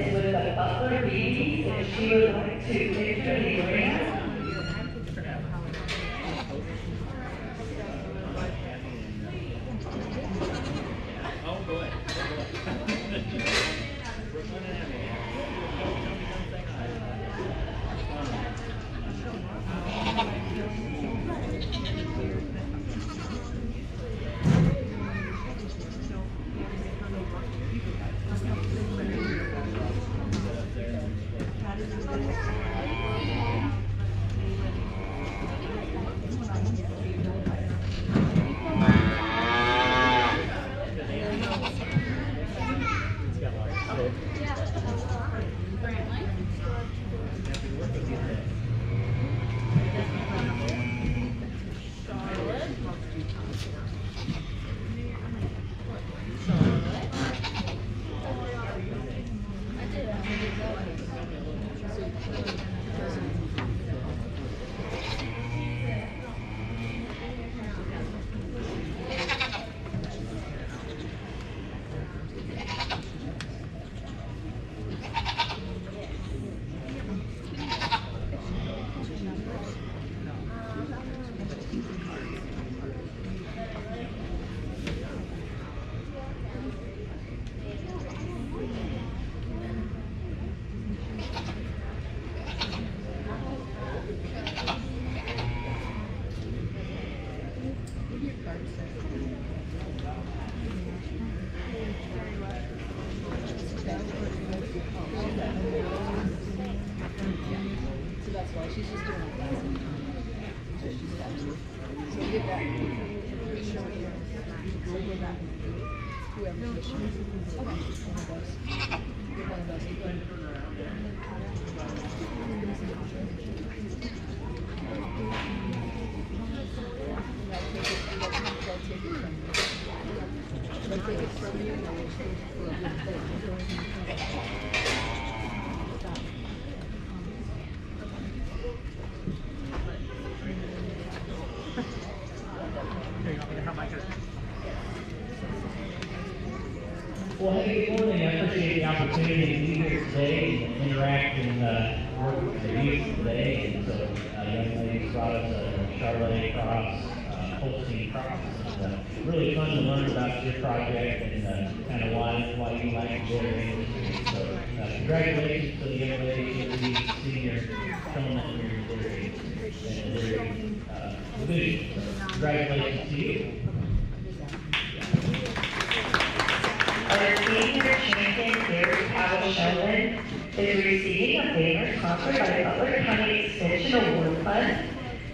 is with the Butler ladies, if she would like to enter the arena. Well, hey, good morning. I appreciate the opportunity to be here today and interact and work with the youth today. And so, young ladies brought us a Charlotte cross, Holstein cross. It's really fun to learn about your project and kind of why you like it. So, congratulations to the young ladies who are senior showing that you're very vision. So, congratulations to you. Our senior champion, Gary Powell Sheldon, is receiving a favor sponsored by Butler County Extension Award Fund.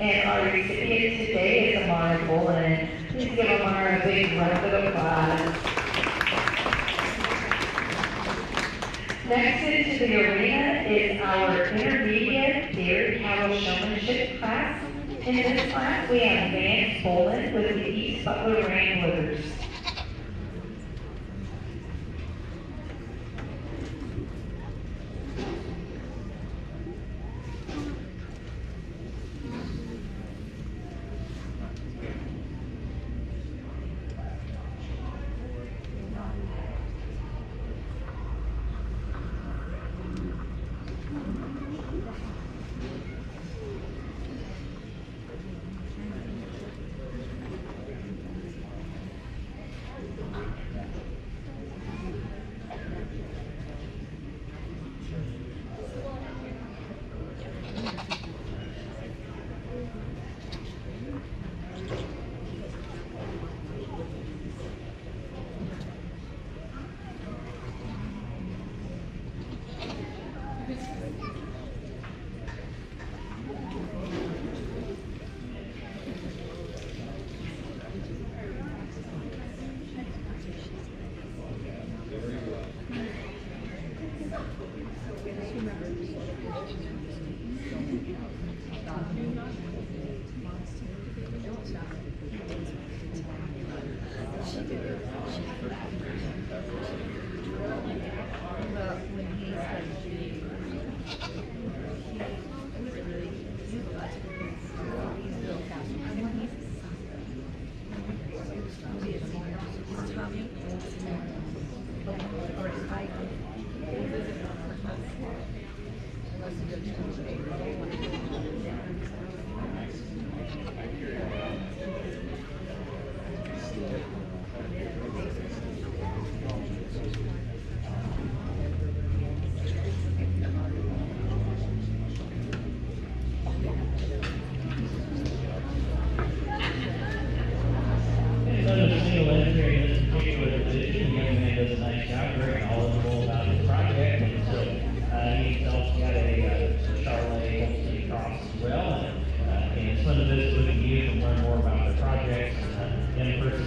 And our recipient today is Amara Bolin. Please give Amara a big round of applause. Next into the arena is our intermediate Gary Powell Showmanship class. In this class, we have Vance Bolin with the East Butler Wranglers.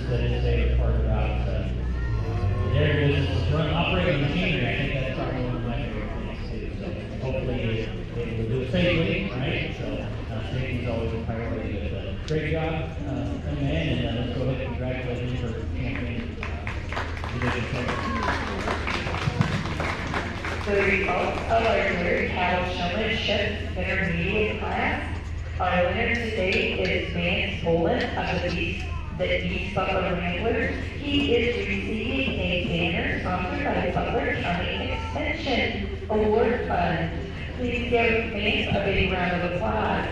said his favorite part about the dairy business is operating machinery. I think that's probably one of my favorite things too. So hopefully they will do it safely, right? So safety is always a priority. But great job, young man, and let's go ahead and congratulate him for champion division champion. The results of our dairy cattle showmanship intermediate class. Our winner today is Vance Bolin of the East Butler Ramblers. He is receiving a banner sponsored by Butler County Extension Award Fund. Please give Vance a big round of applause.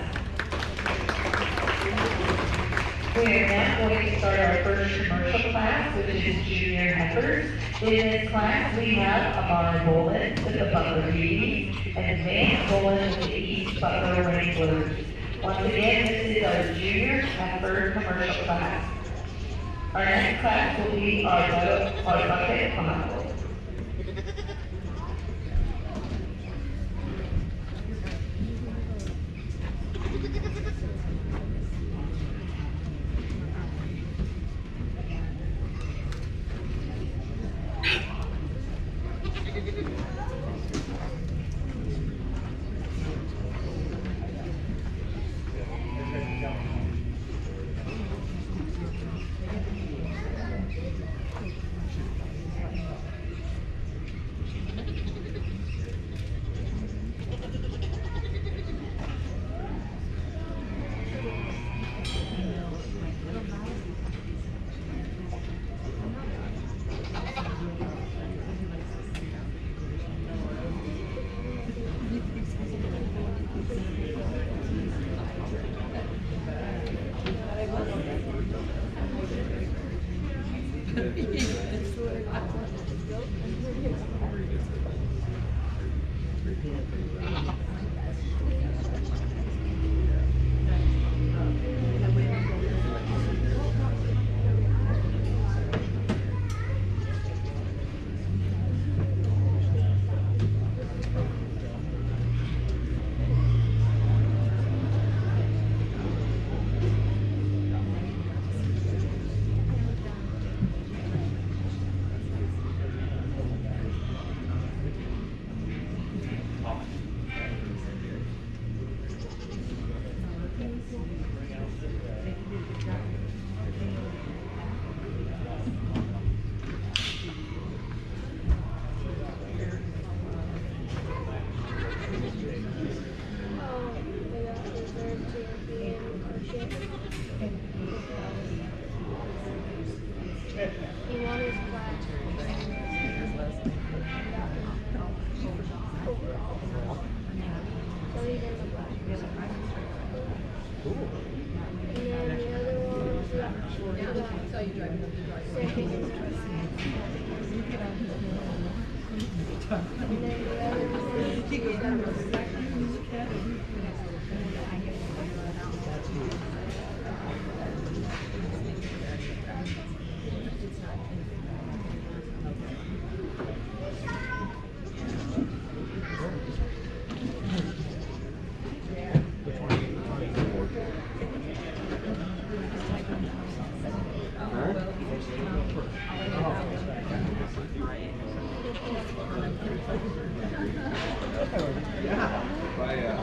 We are now going to start our first commercial class, which is junior heifers. In this class, we have Amara Bolin with the Butler Beauties and Vance Bolin with the East Butler Ramblers. Once again, this is our junior heifer commercial class. Our next class will be our bucket model.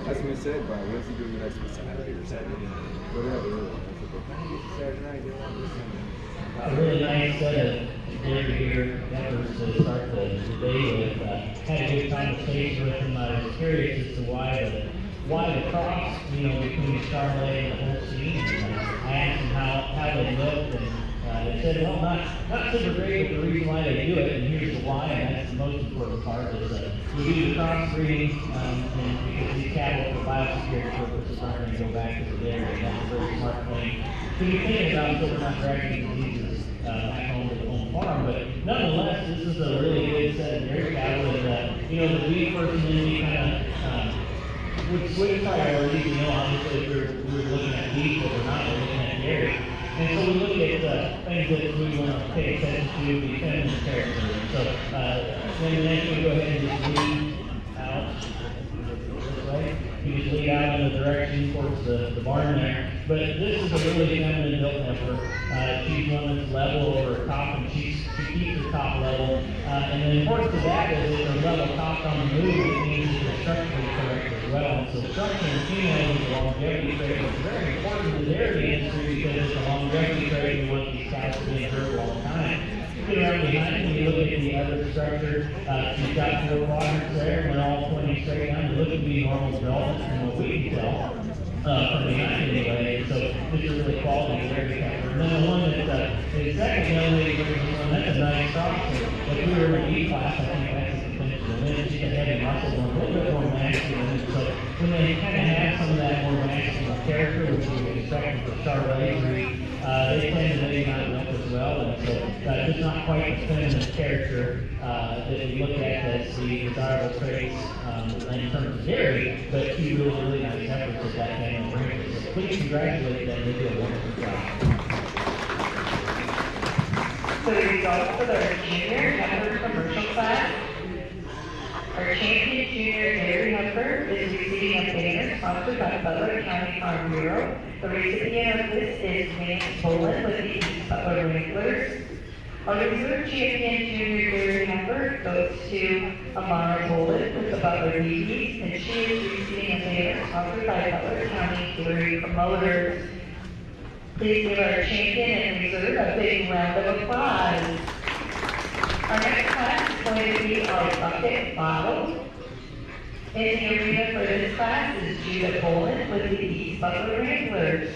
That's what we said, but when's he doing the next one? Saturday or Saturday? Whatever. Saturday night, A really nice set of dairy here efforts to start the day with. Had a good conversation with him. I was curious as to why the cross, between Charlotte and the whole scene. I asked him how they looked, and they said, well, not super great, but the reason why they do it, and here's the why, and that's the most important part, is we do the cross breeding, and because these cattle, for biosecurity purposes, aren't going to go back to the dairy, and that's a very smart thing to be thinking about, so we're not dragging diseases back home to the home farm. But nonetheless, this is a really good set of dairy cattle, and the beef person in me kind of would switch priorities. Obviously, if we're looking at beef, but we're not, we're looking at dairy. And so we look at things that we want to pay attention to, the feminine character. So then next we go ahead and just lead out this way. you just lead out in the direction towards the barn there. But this is a really feminine built heifer. She's one that's level over her top, and she keeps her top level. And the importance of that is that her level top on the move, it means that they're structurally correct as well. And so structure in females is a longevity trait. It's very important to the dairy industry because it's a longevity trait. We want these cows to be herd a long time. Get around behind me, you look at the other structure, she's got 4 quadrants there, and they're all pointing straight down. They look to be normal development from what we can tell, from behind anyway. So this is really quality dairy heifer. And then the one that, the second young lady brings us on, that's a nice cross. If we were in E class, I think that's the potential to win. She's a heavy muscle one, a little bit more masculine. So when they kind of have some of that more masculine character, which we would expect for Charlotte, they tend to maybe not milk as well, and so it's not quite the feminine character that we look at as the desirable traits in terms of dairy, but two really nice efforts at that family brings. So please congratulate them, they do a wonderful job. So the results for the junior heifer commercial class. Our champion junior dairy heifer is receiving a banner sponsored by Butler County Farm Bureau. The recipient of this is Vance Bolin with the East Butler Wranglers. Our reserve champion junior dairy heifer goes to Amara Bolin with the Butler BBs, and she is receiving a banner sponsored by Butler County Dairy Promoters. Please give our champion and reserve a big round of applause. Our next class is going to be our bucket bottle. In the arena for this class is Judah Bolin with the East Butler Wranglers.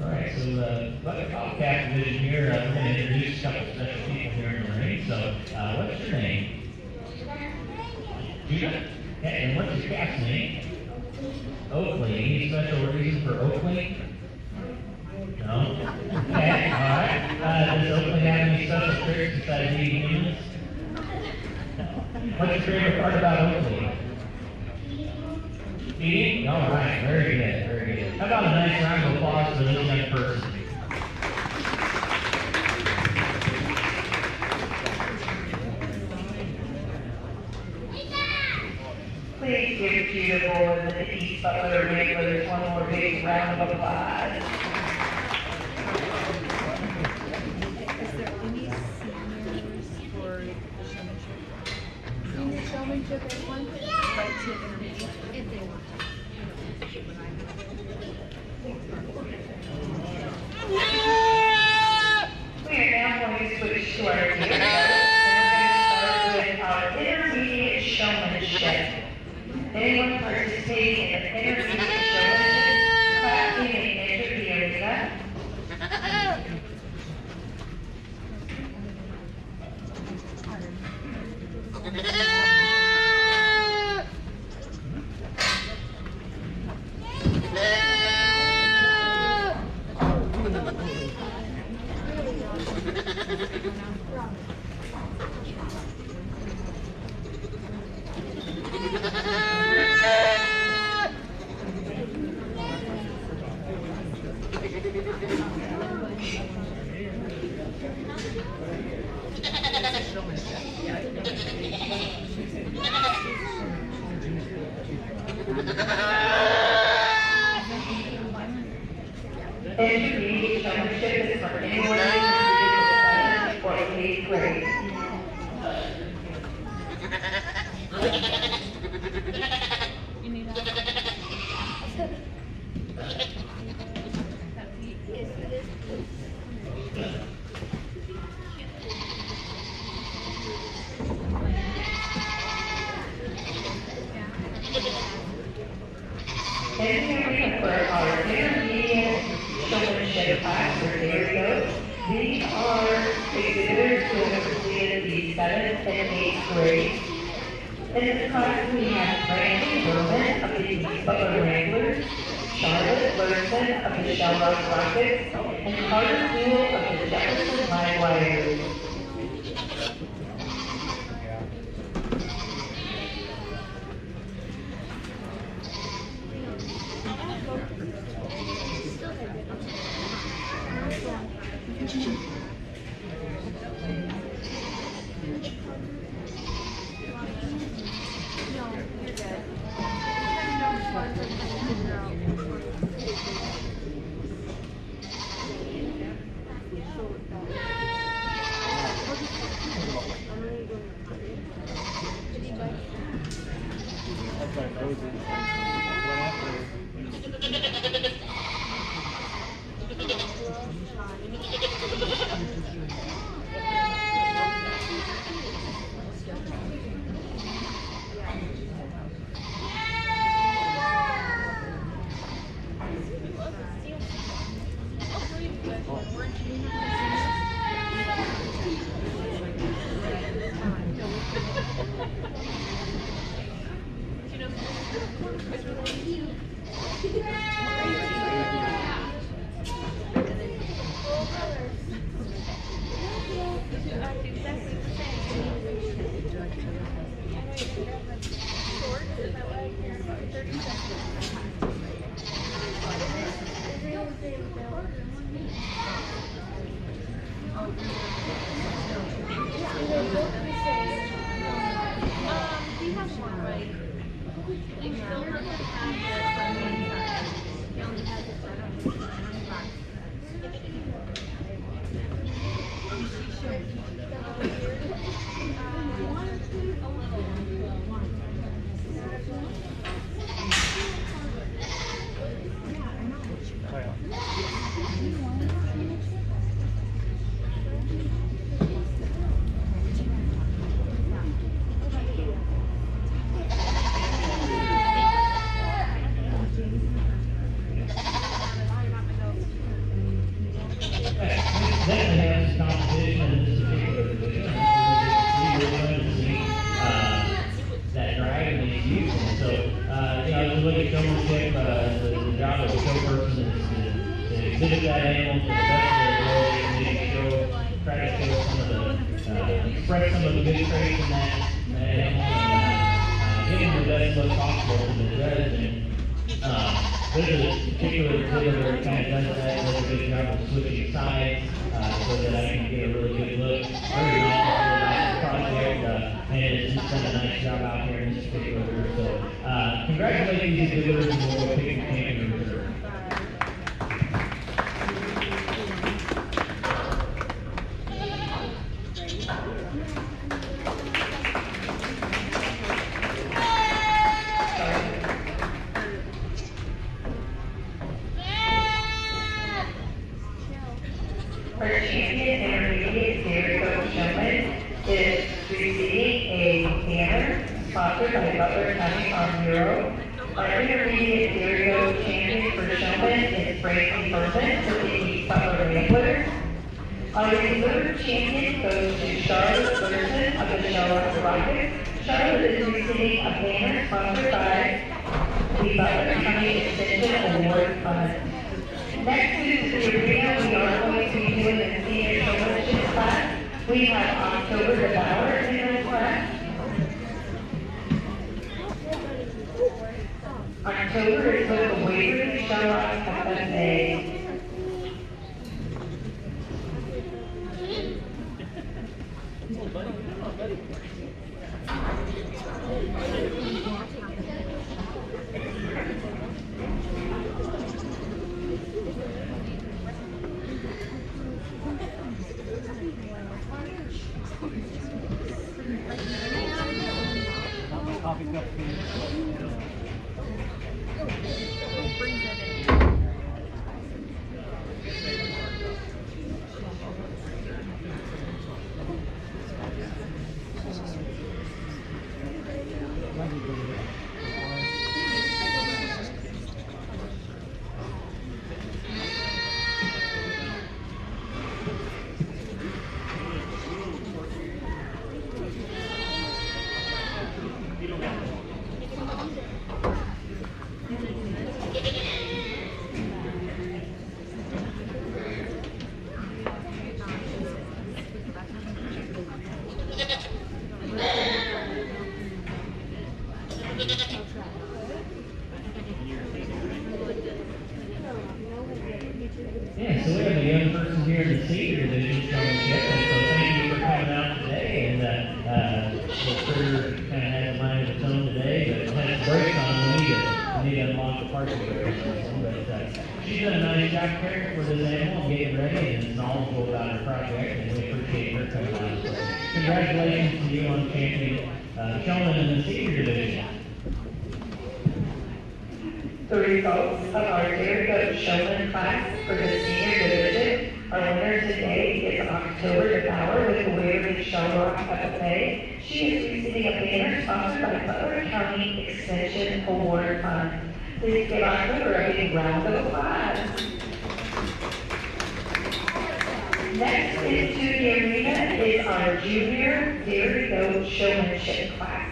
Alright, so Butler Calf division here, we're going to introduce a couple of special people here in the ring. So, what's your name? Judah? Okay, and what's your calf's name? Oakley. Any special reason for Oakley? No? Okay, alright. Does Oakley have any special tricks besides eating humans? What's your favorite part about Oakley? Eating? Alright, very good, very good. How about a nice round of applause for this young person? Please give Judah Bolin with the East Butler Wranglers one more big round of applause. Is there any seniors for Intermediate showmanship is for anyone who completed the 7th or 8th grade. And here we have for our intermediate showmanship class, or there we go. These are exhibitors who have completed the 7th and 8th grades. In this class, we have Brandon Berman of the Butler Wranglers, Charlotte Lurston of the Shell Rock Rockets, and Carter Sewell of the Jefferson High Wires. Exhibit that animal to the best of their ability, maybe show, try to show some of the, express some of the good traits in that animal, and give them the best look possible to the judge. And there's a particular exhibitor that kind of does that, does a good job of switching sides, so that I can get a really good look. Very nice project, and he's done a nice job out here in this particular group. So congratulate these exhibitors, and we'll pick the champion in reserve. Our champion intermediate Saratoga showman is receiving a banner sponsored by Butler County Farm Bureau. Our intermediate Saratoga champion for showman is Frankie Berman with the Butler Wranglers. Our reserve champion goes to Charlotte Burton of the Charlotte Rockets. Charlotte is receiving a banner sponsored by the Butler County Extension Award Fund. Next to the arena, we are going to be doing the senior showmanship class. We have October the Bower in this class. October is with the Waverly Charlotte FFA. Coffee cup. Yeah, so we have a young person here in the senior division championship, and so thank you for coming out today. And the crew kind of has a mind of its own today, but has some brakes on. We need to unlock the parking brakes. But she's done a nice job caring for this animal and getting ready, and is knowledgeable about her project, and we appreciate her coming out. So congratulations to you on champion showman in the senior division. The results of our Dairy Goat Showman class for the senior division. Our winner today is October DeBauer with the Waverly Charlotte FFA. She is receiving a banner sponsored by Butler County Extension Award Fund. Please give October a big round of applause. Next into the arena is our junior Dairy Goat Showmanship class.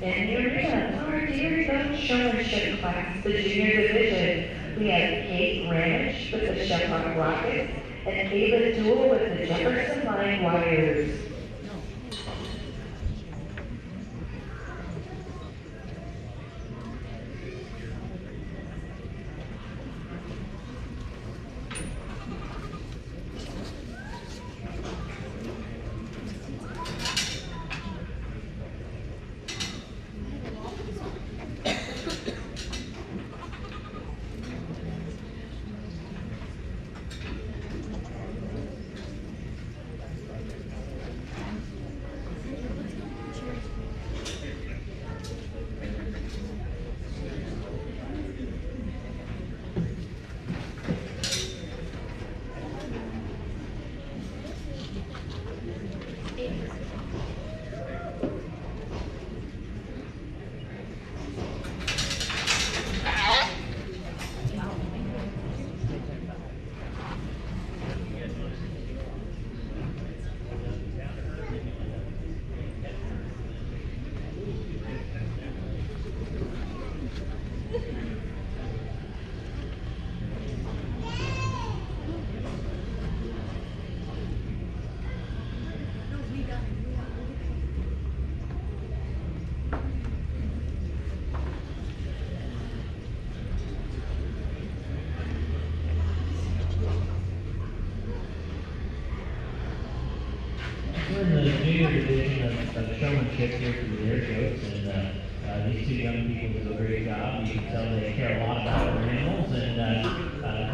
In the arena, our Dairy Goat Showmanship class, the junior division, we have Kate Ranich with the Shamrock Rockets and Ava Toole with the Jefferson Line Warriors. We're in the junior division of showmanship here for the Dairy Goats, and these two young people do a great job. You can tell they care a lot about it.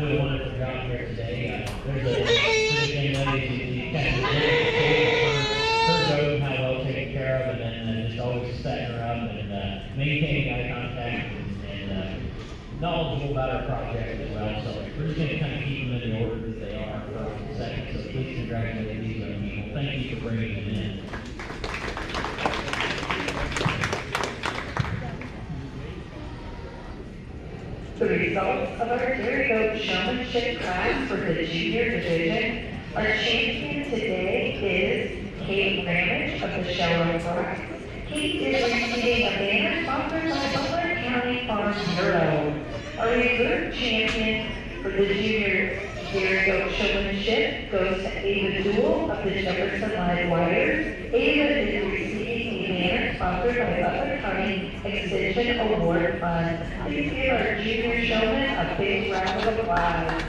really wonderful job here today. There's a pretty young lady, she kind of looked at her goat, how well taken care of, and then just always setting her up and maintaining eye contact and knowledgeable about our project as well. So we're just going to kind of keep them in the order that they are for a second. So please congratulate these young people. Thank you for bringing them in. The results of our dairy goat showmanship class for the junior division. Our champion today is Kate Ramage of the Shello Fox. Kate is receiving a banner sponsored by Butler County Farm Bureau. Our reserve champion for the junior dairy goat showmanship goes to Ava Duell of the Jefferson Live Wires. Ava is receiving a banner sponsored by Butler County Extension Award Fund. Please give our junior showman a big round of applause.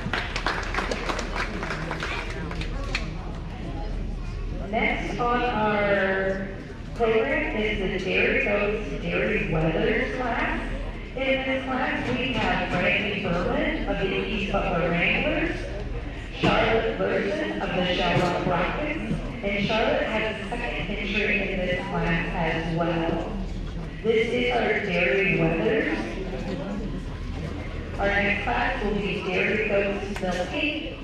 Next on our program is the Dairy Goats Dairy Weathers class. In this class, we have Brandy Berlin of the East Butler Wranglers, Charlotte Burson of the Charlotte Rockets, and Charlotte has a second entry in this class as well. This is our Dairy Weathers. Our next class will be Dairy Goats Milking.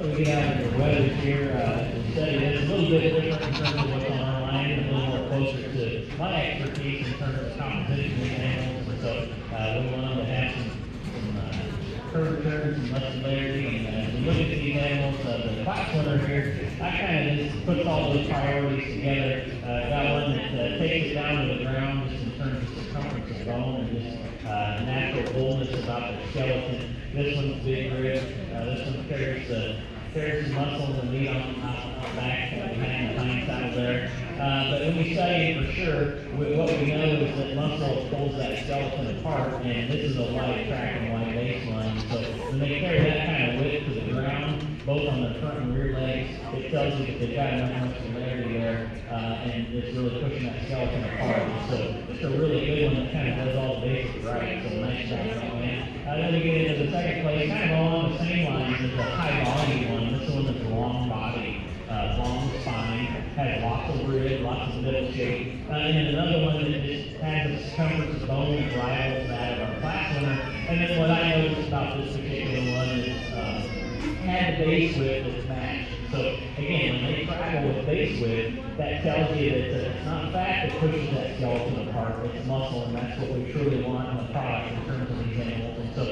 We get out of the weather here, the study is a little bit different in terms of what's on our line, a little more closer to my expertise in terms of competition with animals, and so we want them to have some curvature, some muscularity, and we look at these animals, the class winner here, I kind of just puts all those priorities together. Got one that takes it down to the ground just in terms of circumference of bone and just natural fullness about the skeleton. This one's big rib. This one carries some muscle and meat on the back behind the hind side there. But when we study it for sure, what we know is that muscle pulls that skeleton apart, and this is a light track and wide baseline. So when they carry that kind of width to the ground, both on the front and rear legs, it tells you that they've got enough muscularity there, and it's really pushing that skeleton apart. So it's a really good one that kind of does all the basics right. So nice job, man. Then we get into the second place, kind of along the same lines as the high volume one. This one is long body, long spine, has lots of rib, lots of middle shape. And then another one that just has a circumference of bone that rivals that of our class winner. And then what I noticed about this particular one is had the base width that's matched. So again, when they travel with base width, that tells you that it's not fat that pushes that skeleton apart, it's muscle, and that's what we truly want in the product in terms of these animals. And so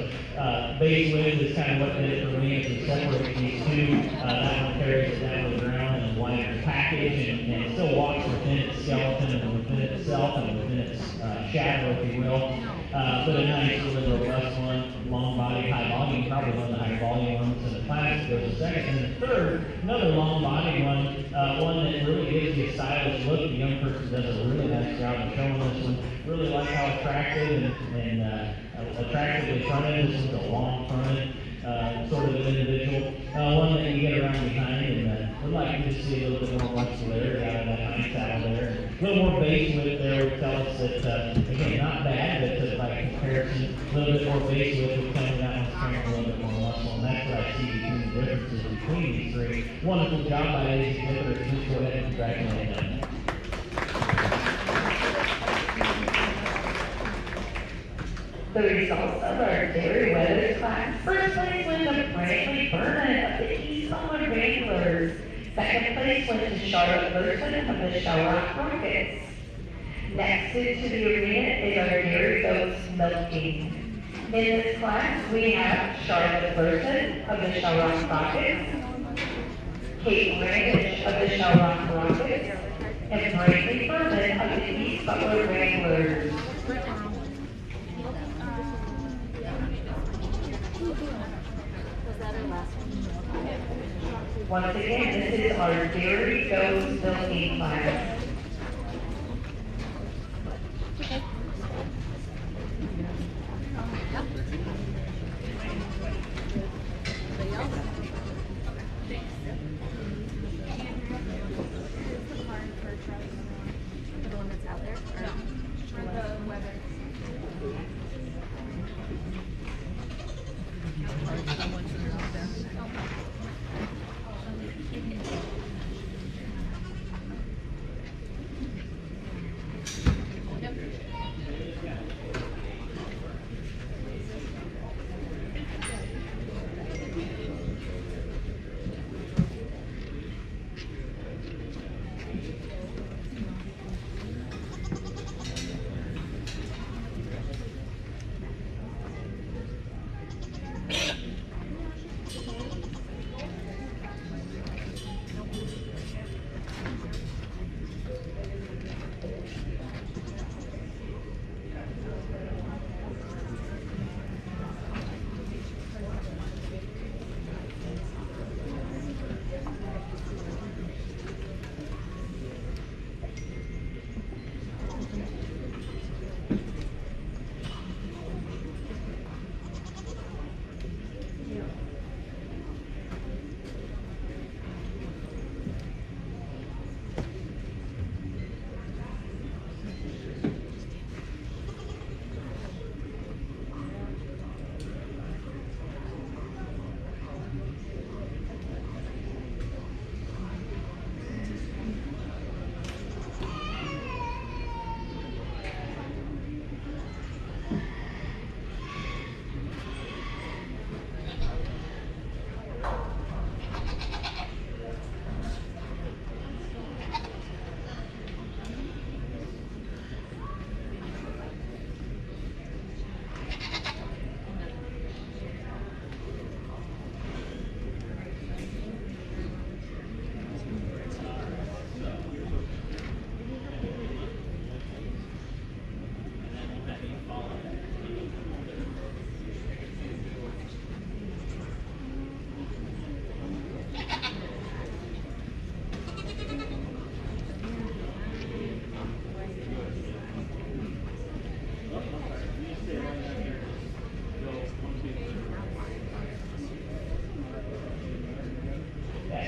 base width is kind of what did it for me, is to separate these two. That one carries it down to the ground, and wider package and still walks within its skeleton and within itself and within its shadow, if you will. But a nice, really robust one, long body, high volume, probably one of the high volume ones in the class. Goes a second. And the third, another long body one, one that really gives you a stylish look. The young person does a really nice job of showing this one. Really like how attractive and attractively fronted. This one's a long fronted sort of an individual. One that you get around behind, and would like to just see a little bit more muscularity out of that hind saddle there. A little more base width there would tell us that, again, not bad, but by comparison, a little bit more base width would tell me that one's carrying a little bit more muscle, and that's what I see between the differences between these three. Wonderful job by these exhibitors. Please go ahead and congratulate them. The results of our dairy weather class: first place went to Brantley Burnett of the East Butler Wranglers. Second place went to Charlotte Burton of the Shellrock Rockets. Next into the arena is our dairy goats milking. In this class, we have Charlotte Burton of the Shellrock Rockets, Kate Randish of the Shellrock Rockets, and Brantley Burnett of the East Butler Wranglers. Once again, this is our dairy goats milking class.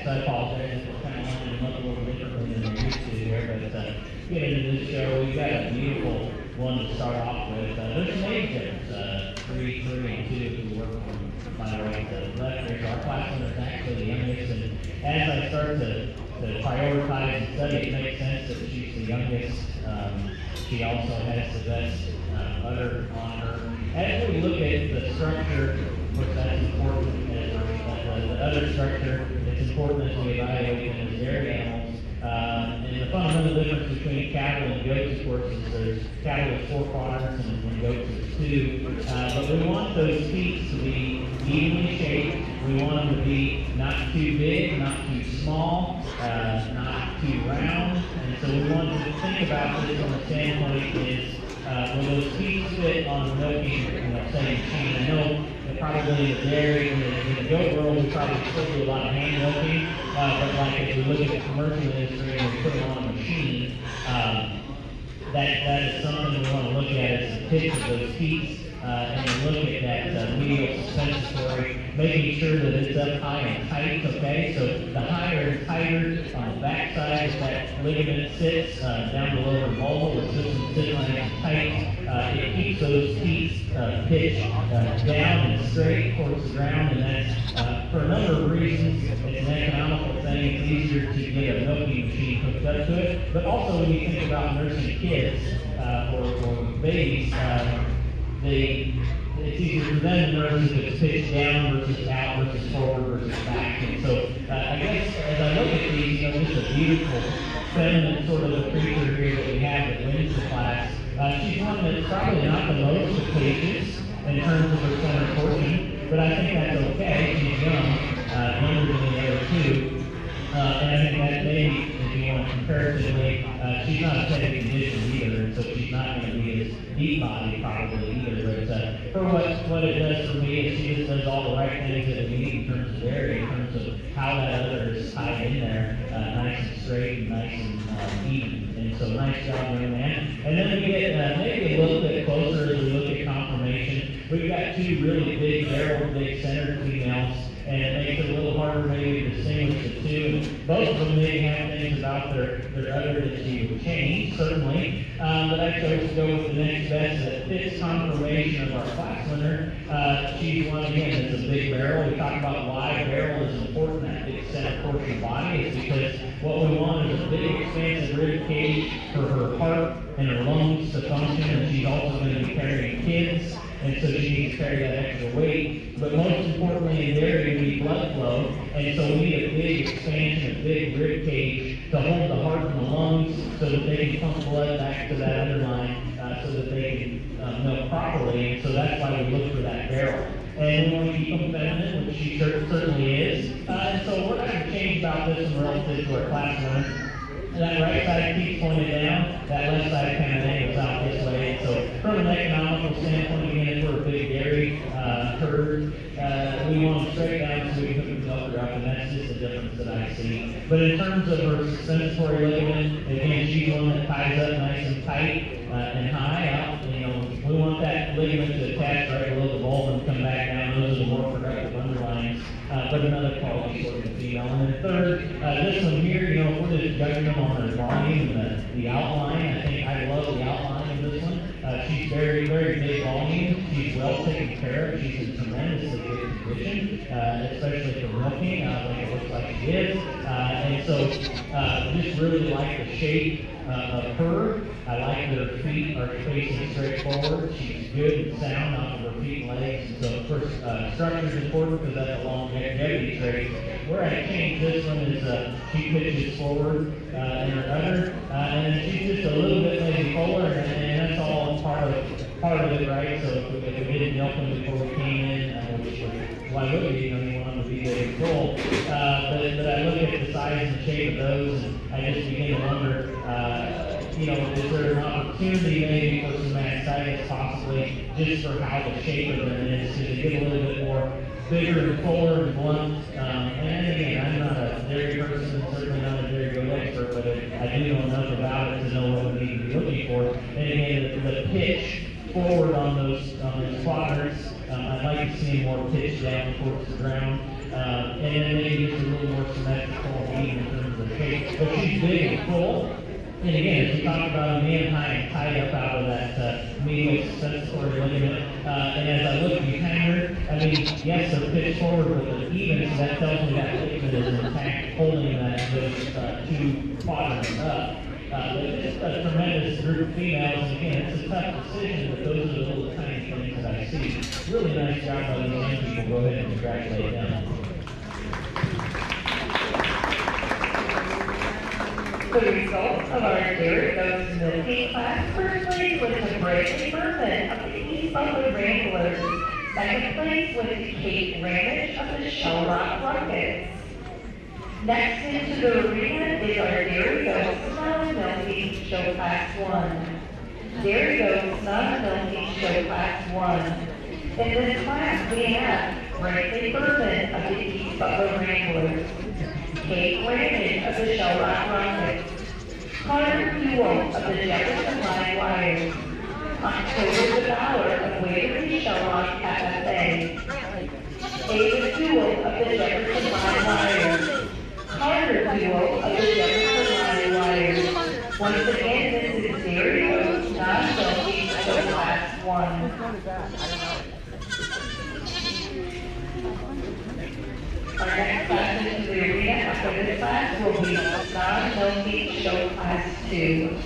So I apologize, it's kind of lining them up a little differently than we're used to here, but getting into this show, we've got a beautiful one to start off with. There's some age difference, 3, 3, and 2, if you work from my right to left here. So our class winner is actually the youngest, and as I start to prioritize and study, it makes sense that she's the youngest. She also has the best udder on her. As we look at the structure, of course that's important, as the udder structure, it's important as we evaluate them as dairy animals. And the fundamental difference between cattle and goats, of course, is there's cattle is 4 quadrants and goats is 2. But we want those feet to be evenly shaped. We want them to be not too big, not too small, not too round. And so we want to think about this from the standpoint is when those feet fit on the milking, say machine. I know that probably in the dairy, in the goat world, we probably still do a lot of hand milking. But like if we look at the commercial industry and we put them on a machine, that is something we want to look at is the pitch of those feet. And look at that medial suspensory, making sure that it's up high and tight, okay? So the higher and tighter on the back side, if that ligament sits down below the vulva, which doesn't sit nice and tight, it keeps those feet pitched down and straight towards the ground, and that's for a number of reasons. It's an economical thing. It's easier to get a milking machine hooked up to it, but also when you think about nursing kids or babies, it's easier for them to nurse if it's pitched down versus out versus forward versus back. And so I guess as I look at these, just a beautiful feminine sort of a creature here that we have that wins the class. She's one that's probably not the most capacious in terms of her center portion, but I think that's okay. She's young, younger than the other 2. And I think that maybe, if you want to comparatively, she's not a steady condition either, and so she's not going to be as deep body probably either. But for what it does for me is she just does all the right things that we need in terms of dairy, in terms of how that other is tied in there, nice and straight and nice and even. And so nice job, young man. And then we get maybe a little bit closer as we look at conformation. We've got 2 really big barrel, big centered females. And it makes it a little harder maybe to distinguish the 2. And both of them may have things about their udder that you would change, certainly. But I chose to go with the next best that fits conformation of our class winner. She's one, again, that's a big barrel. We talk about why barrel is important, that big center portion of the body, is because what we want is a big expansive rib cage for her heart and her lungs to function, and she's also going to be carrying kids. And so she needs to carry that extra weight. But most importantly in dairy, we need blood flow. And so we need a big expansion, a big rib cage to hold the heart and the lungs so that they can pump blood back to that underline so that they can milk properly. And so that's why we look for that barrel. And we want to keep them feminine, which she certainly is. And so we're not going to change about this one relative to our class winner. That right side keeps pointed down, that left side kind of angles out this way. So from an economical standpoint, again, if we're a big dairy herd, we want them straight down so we can put the milker up, and that's just the difference that I see. But in terms of her suspensory ligament, again, she's one that ties up nice and tight and high out. We want that ligament to attach right below the vulva and come back down. Those are the more productive underlines. But another quality sort of female. And then third, this one here, if we're just judging them on their volume and the outline, I think I love the outline of this one. She's very, very big volume. She's well taken care of. She's in tremendously good condition, especially for milking, like it looks like she is. And so, just really like the shape of her. I like that her feet are facing straight forward. She's good and sound off of her feet and legs. And so, of course, structure is important because that's a long longevity trait. Where I change this one is she pitches forward in her udder, and she's just a little bit maybe fuller, and that's all part of it, right? So if we didn't milk them before we came in, which why would we? You want them to be big and full. But I look at the size and shape of those, and I just begin to wonder, is there an opportunity maybe for some mastitis possibly just for how the shape of them is to get a little bit more bigger and fuller and blunt. And again, I'm not a dairy person, certainly not a dairy goat expert, but I do know enough about it to know what we need to be looking for. And again, the pitch forward on those quadrants, I'd like to see more pitch down towards the ground. And then maybe just a little more symmetrical and even in terms of the shape. But she's big and full. And again, as we talked about a man high and tied up out of that medial suspensory ligament, and as I look behind her, yes, they're pitched forward, but they're even, so that tells me that ligament is intact, holding those 2 quadrants up. But it's a tremendous group of females, and again, it's a tough decision, but those are the little tiny things that I see. Really nice job by these young people. Go ahead and congratulate them. The results of our Dairy Goats milking class: first place was the Bradley Berman of the East Butler Ramblers. Second place was Kate Ramage of the Shell Rock Rockets. Next into the arena is our Dairy Goats non-milking show class 1. Dairy Goats non-milking show class 1. In this class, we have Bradley Berman of the East Butler Ramblers, Kate Ramage of the Shell Rock Rockets, Connor Newell of the Jefferson Line Wires, October DeBauer of Waverly Shell Rock FFA, Ava Newell of the Jefferson Line Wires, Carter Newell of the Jefferson Line Wires. Once again, this is Dairy Goats non-milking show class 1. Our next class into the arena after this class will be non-milking show class 2.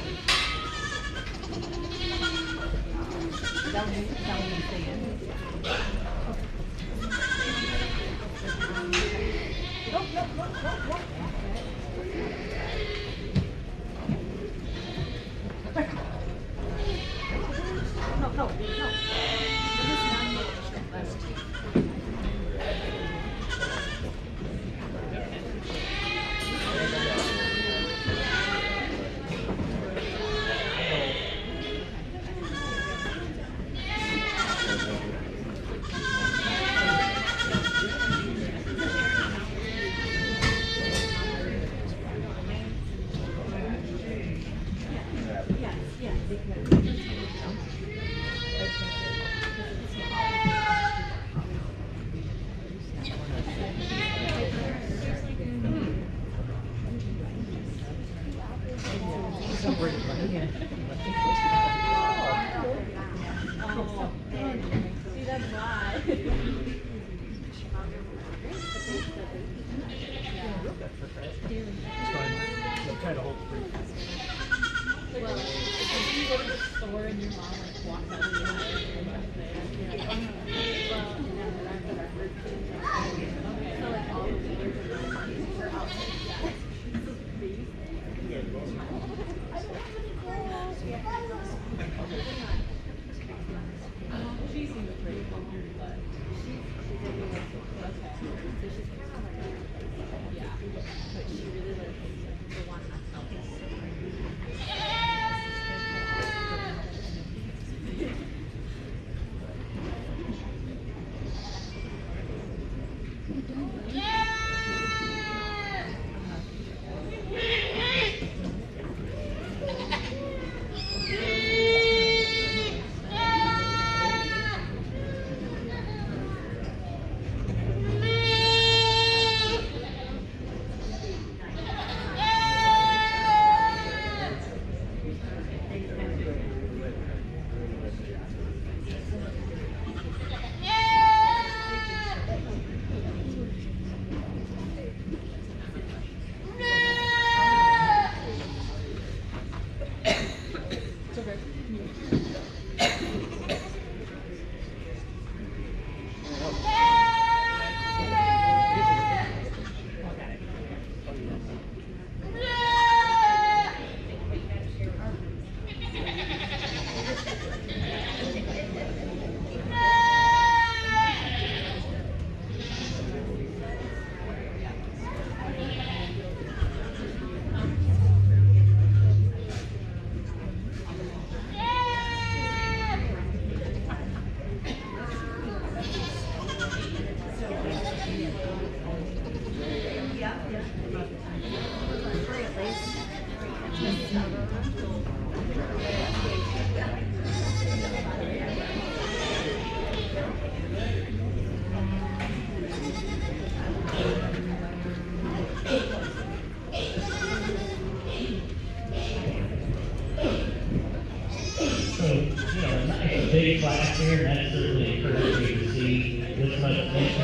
Big class here, and that's certainly encouraging to see this much interest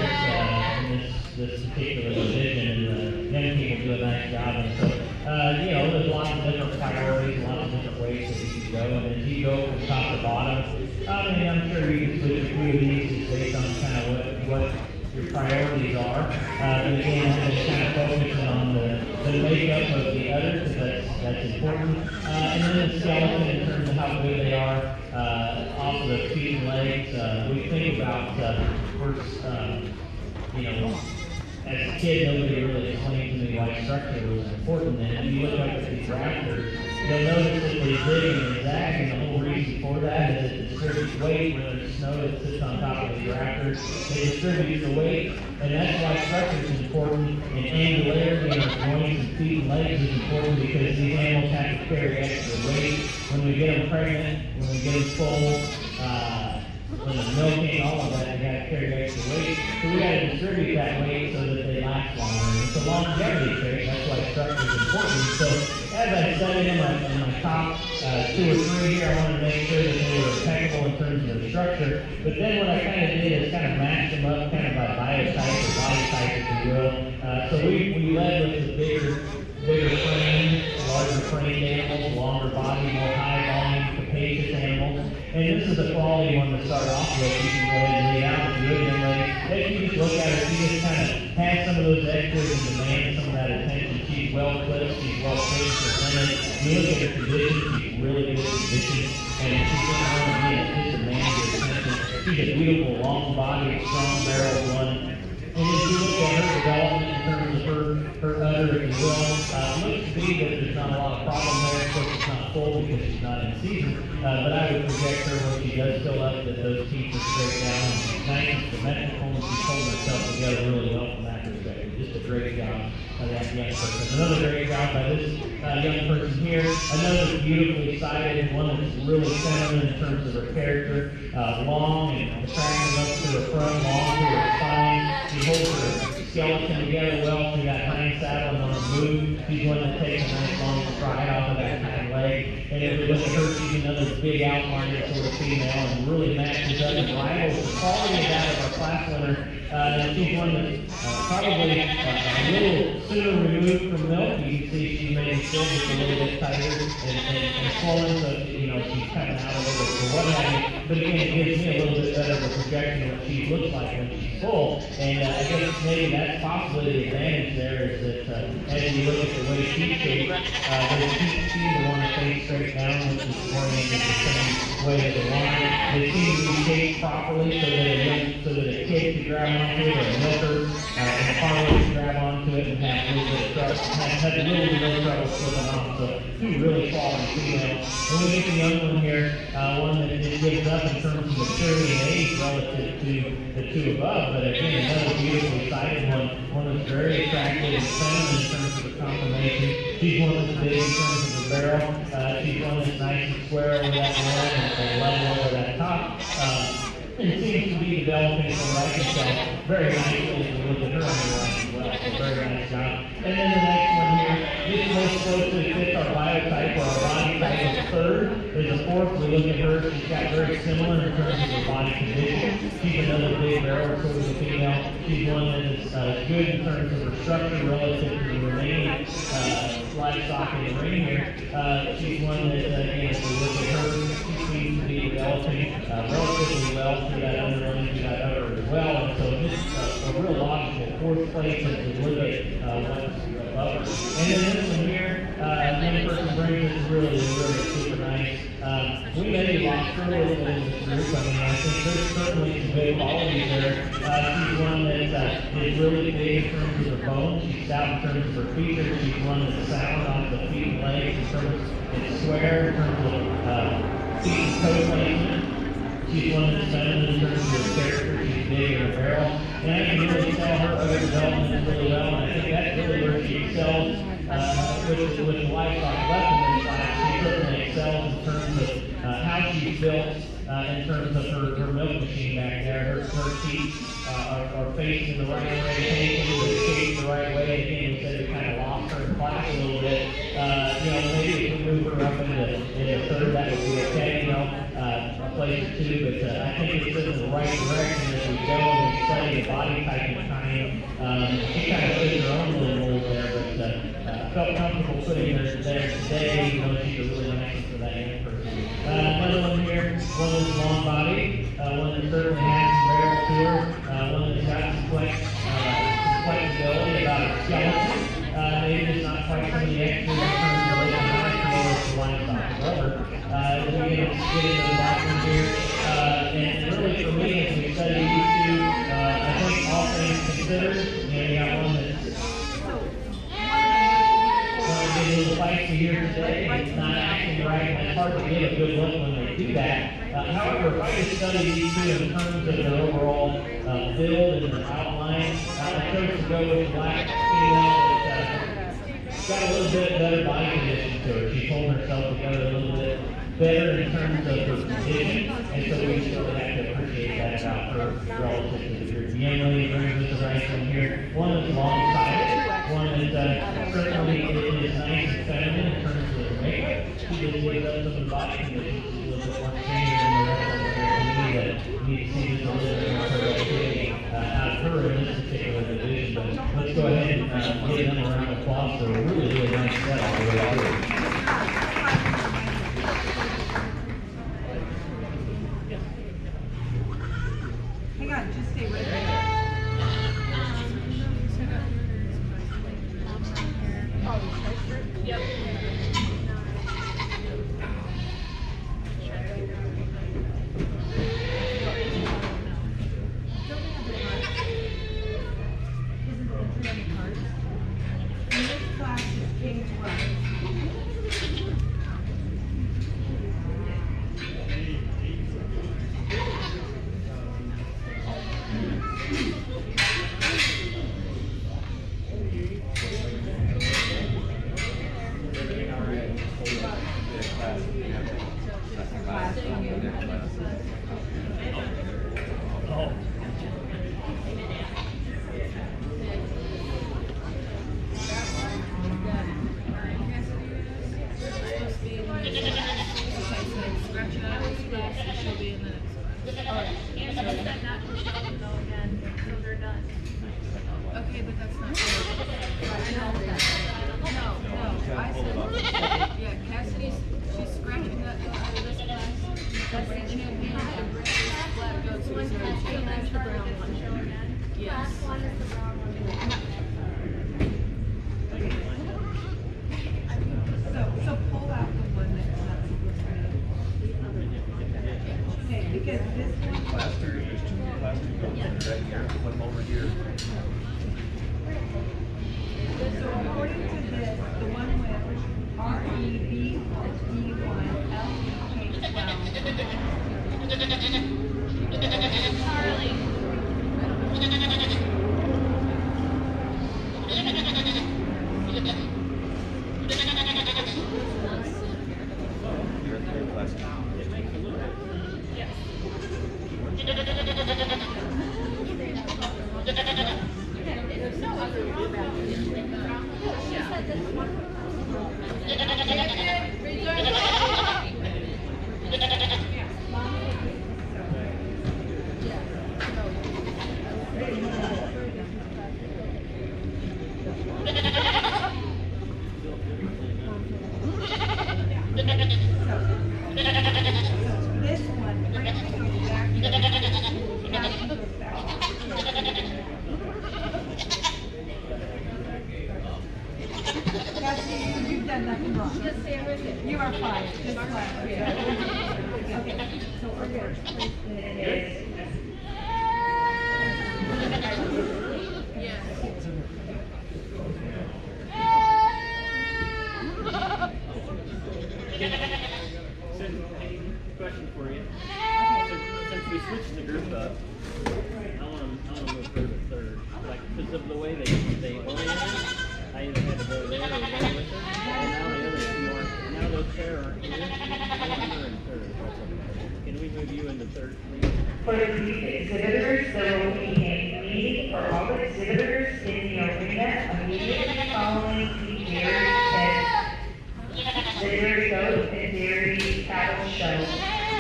in this particular division, and young people do a nice job. And so, there's lots of different priorities, lots of different ways that you can go. And as you go from top to bottom, I'm sure you can split a few of these based on kind of what your priorities are. And again, just kind of focusing on the the makeup of the udder, because that's important. And then the skeleton in terms of how good they are off of the feet and legs. We think about first, as a kid, nobody really explained to me why structure was important. And if you look up at these rafters, you'll notice that they zig and they zag, and the whole reason for that is it distributes weight. When there's snow that sits on top of these rafters, they distribute the weight, and that's why structure is important. And angularity in our joints and feet and legs is important, because these animals have to carry extra weight. When we get them pregnant, when we get them full, when the milking, all of that, they got to carry extra weight. So we got to distribute that weight so that they last longer. And it's a longevity trait. That's why structure is important. So as I studied in my top 2 or 3 here, I wanted to make sure that they were impeccable in terms of the structure. But then what I kind of did is kind of match them up kind of by biotype or body type, if you will. So we led with the bigger frame, larger framed animals, longer body, more high volume, capacious animals. And this is a quality one to start off with. You can go ahead and lay out and do it. And if you just look at her, she just kind of has some of those extras and demands some of that attention. She's well clipped, she's well fixed, presented. You look at her condition, she's really good condition. And she's just going to be just demand your attention. She's a beautiful, long body, strong barrel one. And if you look at her development in terms of her udder, if you will, looks to be that there's not a lot of problem there. Of course, it's not full because she's not in season. But I would project her when she does fill up that those teeth are straight down and nice and symmetrical, and she's holding herself together really well from that perspective. Just a great job by that young person. Another great job by this young person here. Another beautifully sided, one that's really feminine in terms of her character. Long and attractive up to her front, long to her spine. She holds her skeleton together well. She got hind saddle on her move. She's one that takes a nice long stride off of that hind leg. And if we look at her, she's another big outline sort of female and really matches up and rivals the quality of that of our class winner. And she's one that's probably a little sooner removed from milk. You can see she may still just a little bit tighter and swollen, so she's coming out a little bit for what have you. But again, it gives me a little bit better of a projection of what she looks like when she's full. And I guess maybe that's possibly the advantage there is that as you look at the way she's shaped, those teeth seem to want to face straight down, which is oriented the same way as the line. They seem to be shaped properly so that a kid can grab onto it, or a milker, and a farmer can grab onto it and have a little bit of trouble, have a little bit of trouble slipping off. So 2 really quality females. And we get the young one here, one that just gives up in terms of maturity and age relative to the 2 above. But again, another beautifully sided one that's very attractive and feminine in terms of the conformation. She's one that's big in terms of the barrel. She's one that's nice and square over that one and level over that top. And it seems to be developing from what I can tell very nicely as we look at her underline as well. So very nice job. And then the next one here, this most closely fits our biotype or our body type is 3rd. There's a 4th. We look at her, she's got very similar in terms of her body condition. She's another big barrel sort of a female. She's one that is good in terms of her structure relative to the remaining livestock in the ring here. She's one that, again, if we look at her, she seems to be developing relatively well through that underline, through that udder as well. And so just a real logical 4th place as we look at what's above her. And then this one here, young person brings us really super nice. We may be lost her a little bit in this group. I mean, I think there's certainly some good qualities there. She's one that is really big in terms of her bones. She's stout in terms of her features. She's one that's sound off the feet and legs in terms of square, in terms of feet and toe placement. She's one that's feminine in terms of her character. She's big in her barrel. And I can really tell her other development really well. And I think that's really where she excels with livestock weaponry class. She certainly excels in terms of how she's built, in terms of her milk machine back there. Her teeth are facing the right orientation, they're shaped the right way. Again, we said we kind of lost her in class a little bit. Maybe if we move her up into 3rd, that would be okay, a place or 2. But I think it's in the right direction as we go and we study the body type and kind. She kind of plays her own little role there, but felt comfortable putting her there today, she's a really nice one for that young person. Another one here, one that's long body, one that certainly has some barrel to her, one that's got some flexibility about her skeleton. Maybe it's not However, if I just study these two in terms of their overall build and their outline, I chose to go with black female that got a little bit better body condition to her. She's holding herself together a little bit better in terms of her position, and so we still have to appreciate that about her relative to the group. The young lady brings us a nice one here, one that's long-sided, one that certainly is nice and feminine in terms of the makeup. She just gives up some of the body conditions. She's a little bit more senior than the rest of the community that need to see just a little bit more productivity out of her in this particular division. But let's go ahead and give them a round of applause for a really, really nice set all the way through. Hang on, just stay right there. Yep. In this class is K-12. Okay, but that's not good. No, I said, yeah, Cassidy's, she's scratching that out of this class. That's the champion of the red flat goats reserve. That's the brown one. Yes. So pull out the one that's not supposed to be. Okay, because this one. Class two, there's two class two goats right here, one over here. So according to this, the one with You're in third class two. This one, right to go back to Cassie, you've done nothing wrong. Just stay with it. You are fine. Just fine. Okay. So we're good. Question for you. Since we switched the group up, I want to move her to third. Like, because of the way they oriented, I either had to go there or go with her. And now the other two aren't. Now those pair aren't here. I want her in third. Can we move you into third, please? For the exhibitors, there will be a meeting for all the exhibitors in the arena immediately following the dairy goat and dairy cattle show.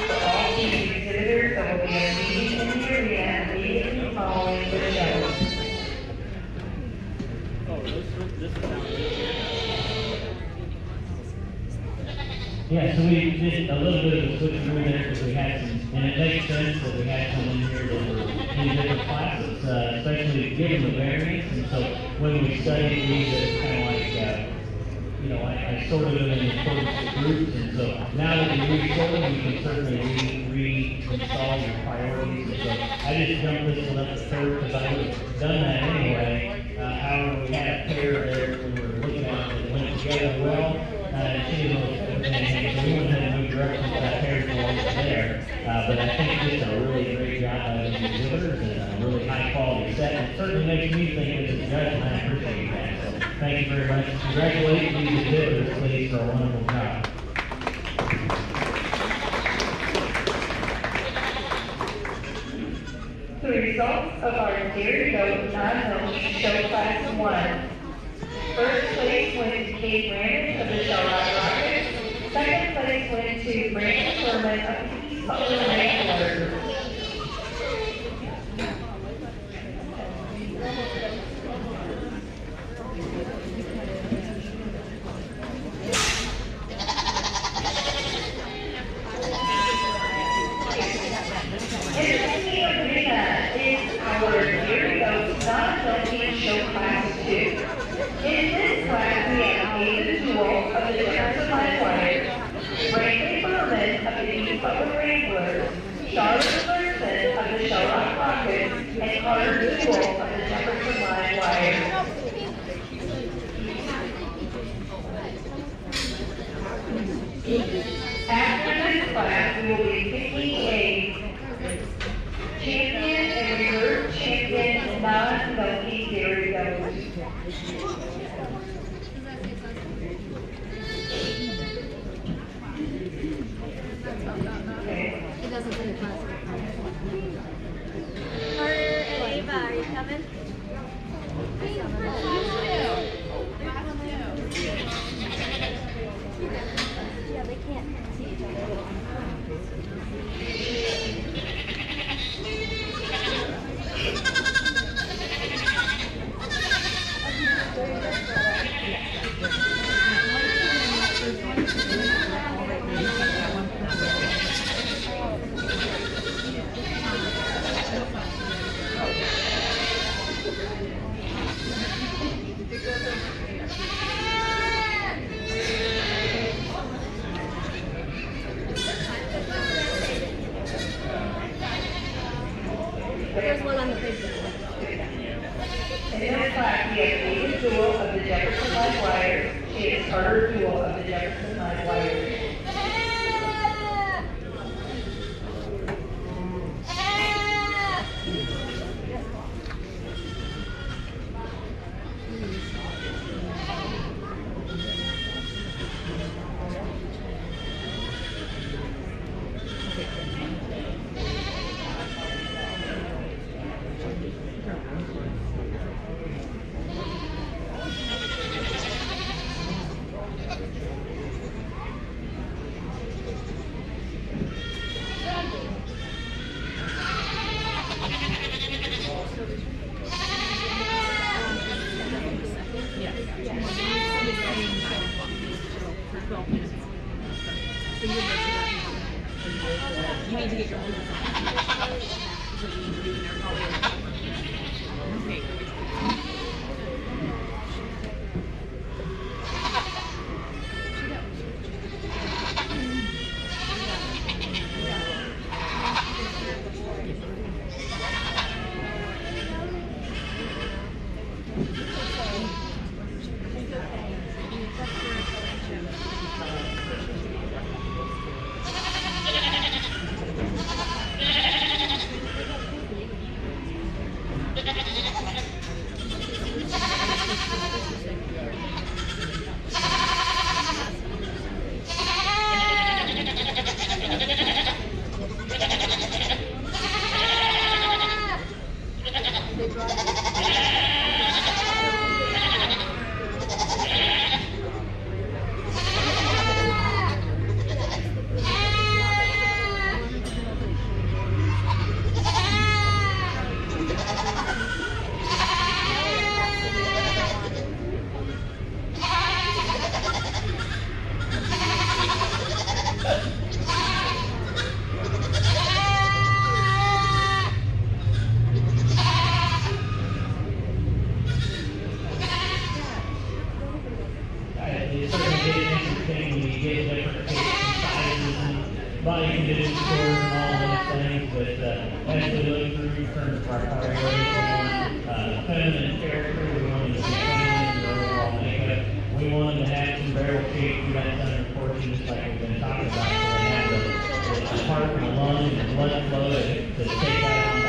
For all the exhibitors, there will be a meeting in the arena immediately following the show. Oh, this is out here. Yeah, so we did a little bit of a switch through there because we had some, and it makes sense that we had some in here that were in different classes, especially given the variance. And so when we studied these, it's kind of like, I sorted them in accordance with groups. And so now that we resort them, we can certainly reinstall your priorities. And so I just jumped this one up to third because I would have done that anyway. However, we had a pair there when we were looking at it that went together well. She didn't really fit in, so we went ahead and moved directions to that pair over there. But I think it's a really great job by the exhibitors and a really high quality set. And it certainly makes me think as a judge, and I appreciate that. So thank you very much. Congratulations to these exhibitors, please, for a wonderful job. The results of our Dairy Goat non-milk show class 1. First place went to Kate Brandon of the Shell Rock Rockets. Second place went to Brandon Furman of the East Butler Wranglers. Show class 2. In this class, we have David Jewell of the Jefferson Live Wire, Brandon Furman of the East Butler Wranglers, Charlotte Thurston of the Shell Rock Rockets, and Carter Jewell of the Jefferson Live Wire. After this class, we will be picking a champion and reserve champion non-milky dairy goat. Okay. It doesn't fit class. Carter and Ava, are you coming? Yeah, they can't see each other. There's one on the page. In this class, we have David Jewell of the Jefferson Live Wire. She is Carter Jewell of the Jefferson Live Wire. You need to get your own. So you need to be in there probably. Okay. body condition scores and all those things, but as we look through in terms of our priorities, we want feminine character, we wanted to be feminine in their overall makeup, we wanted to have some barrel shape through that center portion, just like we've been talking about, so we have the part power from the lungs and blood flow to take that on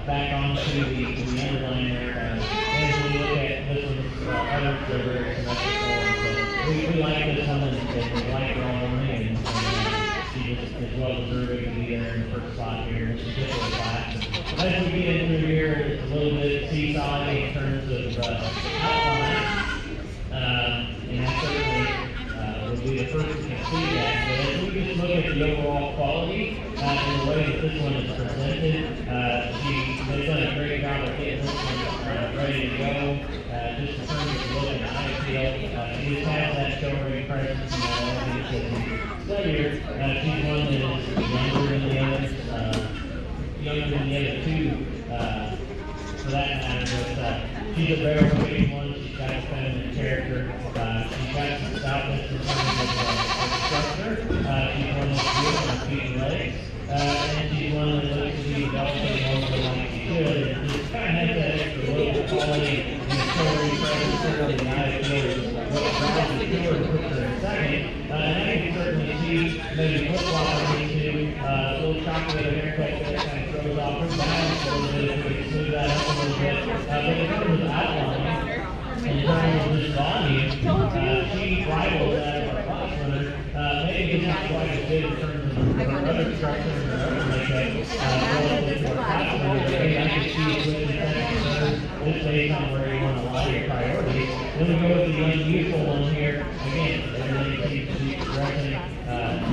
back onto the underlying there. And when we look at this one's others, they're very symmetrical. So we like this one and we like her all only, and she is well deserving to be there in the first slot here in this particular class. And as we get into here, it's a little bit seesaw in terms of outline. And that certainly would be the first to see that. But as we just look at the overall quality and the way that this one is presented, they've done a great job of getting this one ready to go. Just in terms of the look and eye feel, she just has that showroom presence and that elegance that studier. She's one that is younger than the others, younger than the other two, for that matter. But she's a barrel-weighted one. She's got a feminine character. She's got some stoutness in terms of structure. She's one that's good on her feet and legs. And she's one that looks to be developing more like she should. And just kind of has that extra little quality and story presence, certainly the eye feel what drives the tour and puts her in second. And I can certainly see maybe flip-flopping into a little chocolate haircut that kind of throws off her balance a little bit if we can smooth that up a little bit. But in terms of outline, in terms of this volume, she rivals that of our class winner. Maybe just not quite as good in terms of her other structure and her other makeup relative to our class winner. But hey, I can see it with the second third, just based on where you want to lie your priorities. Then we go with the unusual one here. Again, everything seems to be progressing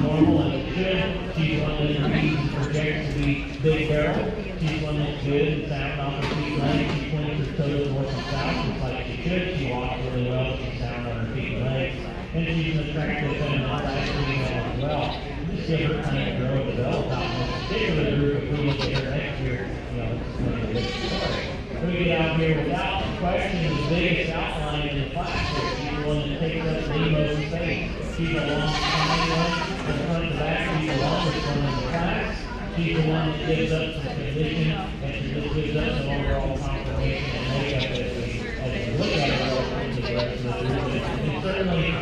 normal and it should. She's one that reads and projects to be big barrel. She's one that's good and sound off her feet and legs. She points her toes north and south, just like she should. She walks really well. She's sound on her feet and legs. And she's an attractive feminine size as well. Just give her time to grow and develop out in this particular group. If we look at her next year, it's going to be a big story. We get out here without question the biggest outline in the class here. She's the one that takes up the most space. She's a long tiny one from front to back. She's the longest one in the class. She's the one that gives up some position and she just gives up some overall confirmation and makeup as we look at her relative to the rest of the group. And certainly, that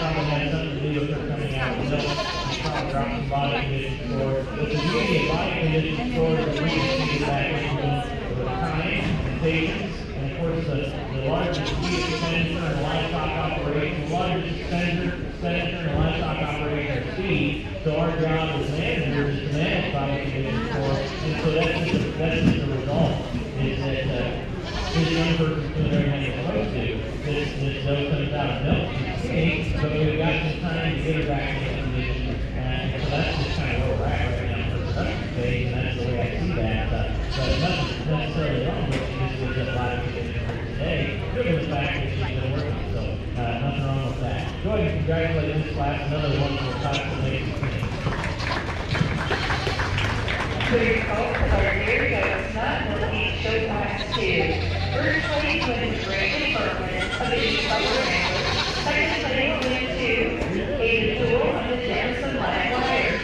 probably had something to do with her coming out of the milk. She probably dropped some body condition scores. But the beauty of body condition scores that we can see back into time and patience. And of course, the larger speed expenditure and livestock operation, the larger expenditure and livestock operation are speed. So our job as managers is to manage body condition scores. And so that's just the result, is that this young person's doing everything they're supposed to. This dough comes out of milk, but we've got some time to get her back into condition. And so that's just kind of where we're at right now for the production phase, and that's the way I see that. But nothing necessarily wrong with it. She just gives up body condition for today, given the fact that she's been working. So nothing wrong with that. Go ahead and congratulate this class. Another wonderful class that makes it finish. Please call for our dear ghost, not Milky Show Class 2. First place went to Brandon Berman of the East Butler Anglers. Second place went to Aiden Toole of the Jefferson Live Wire.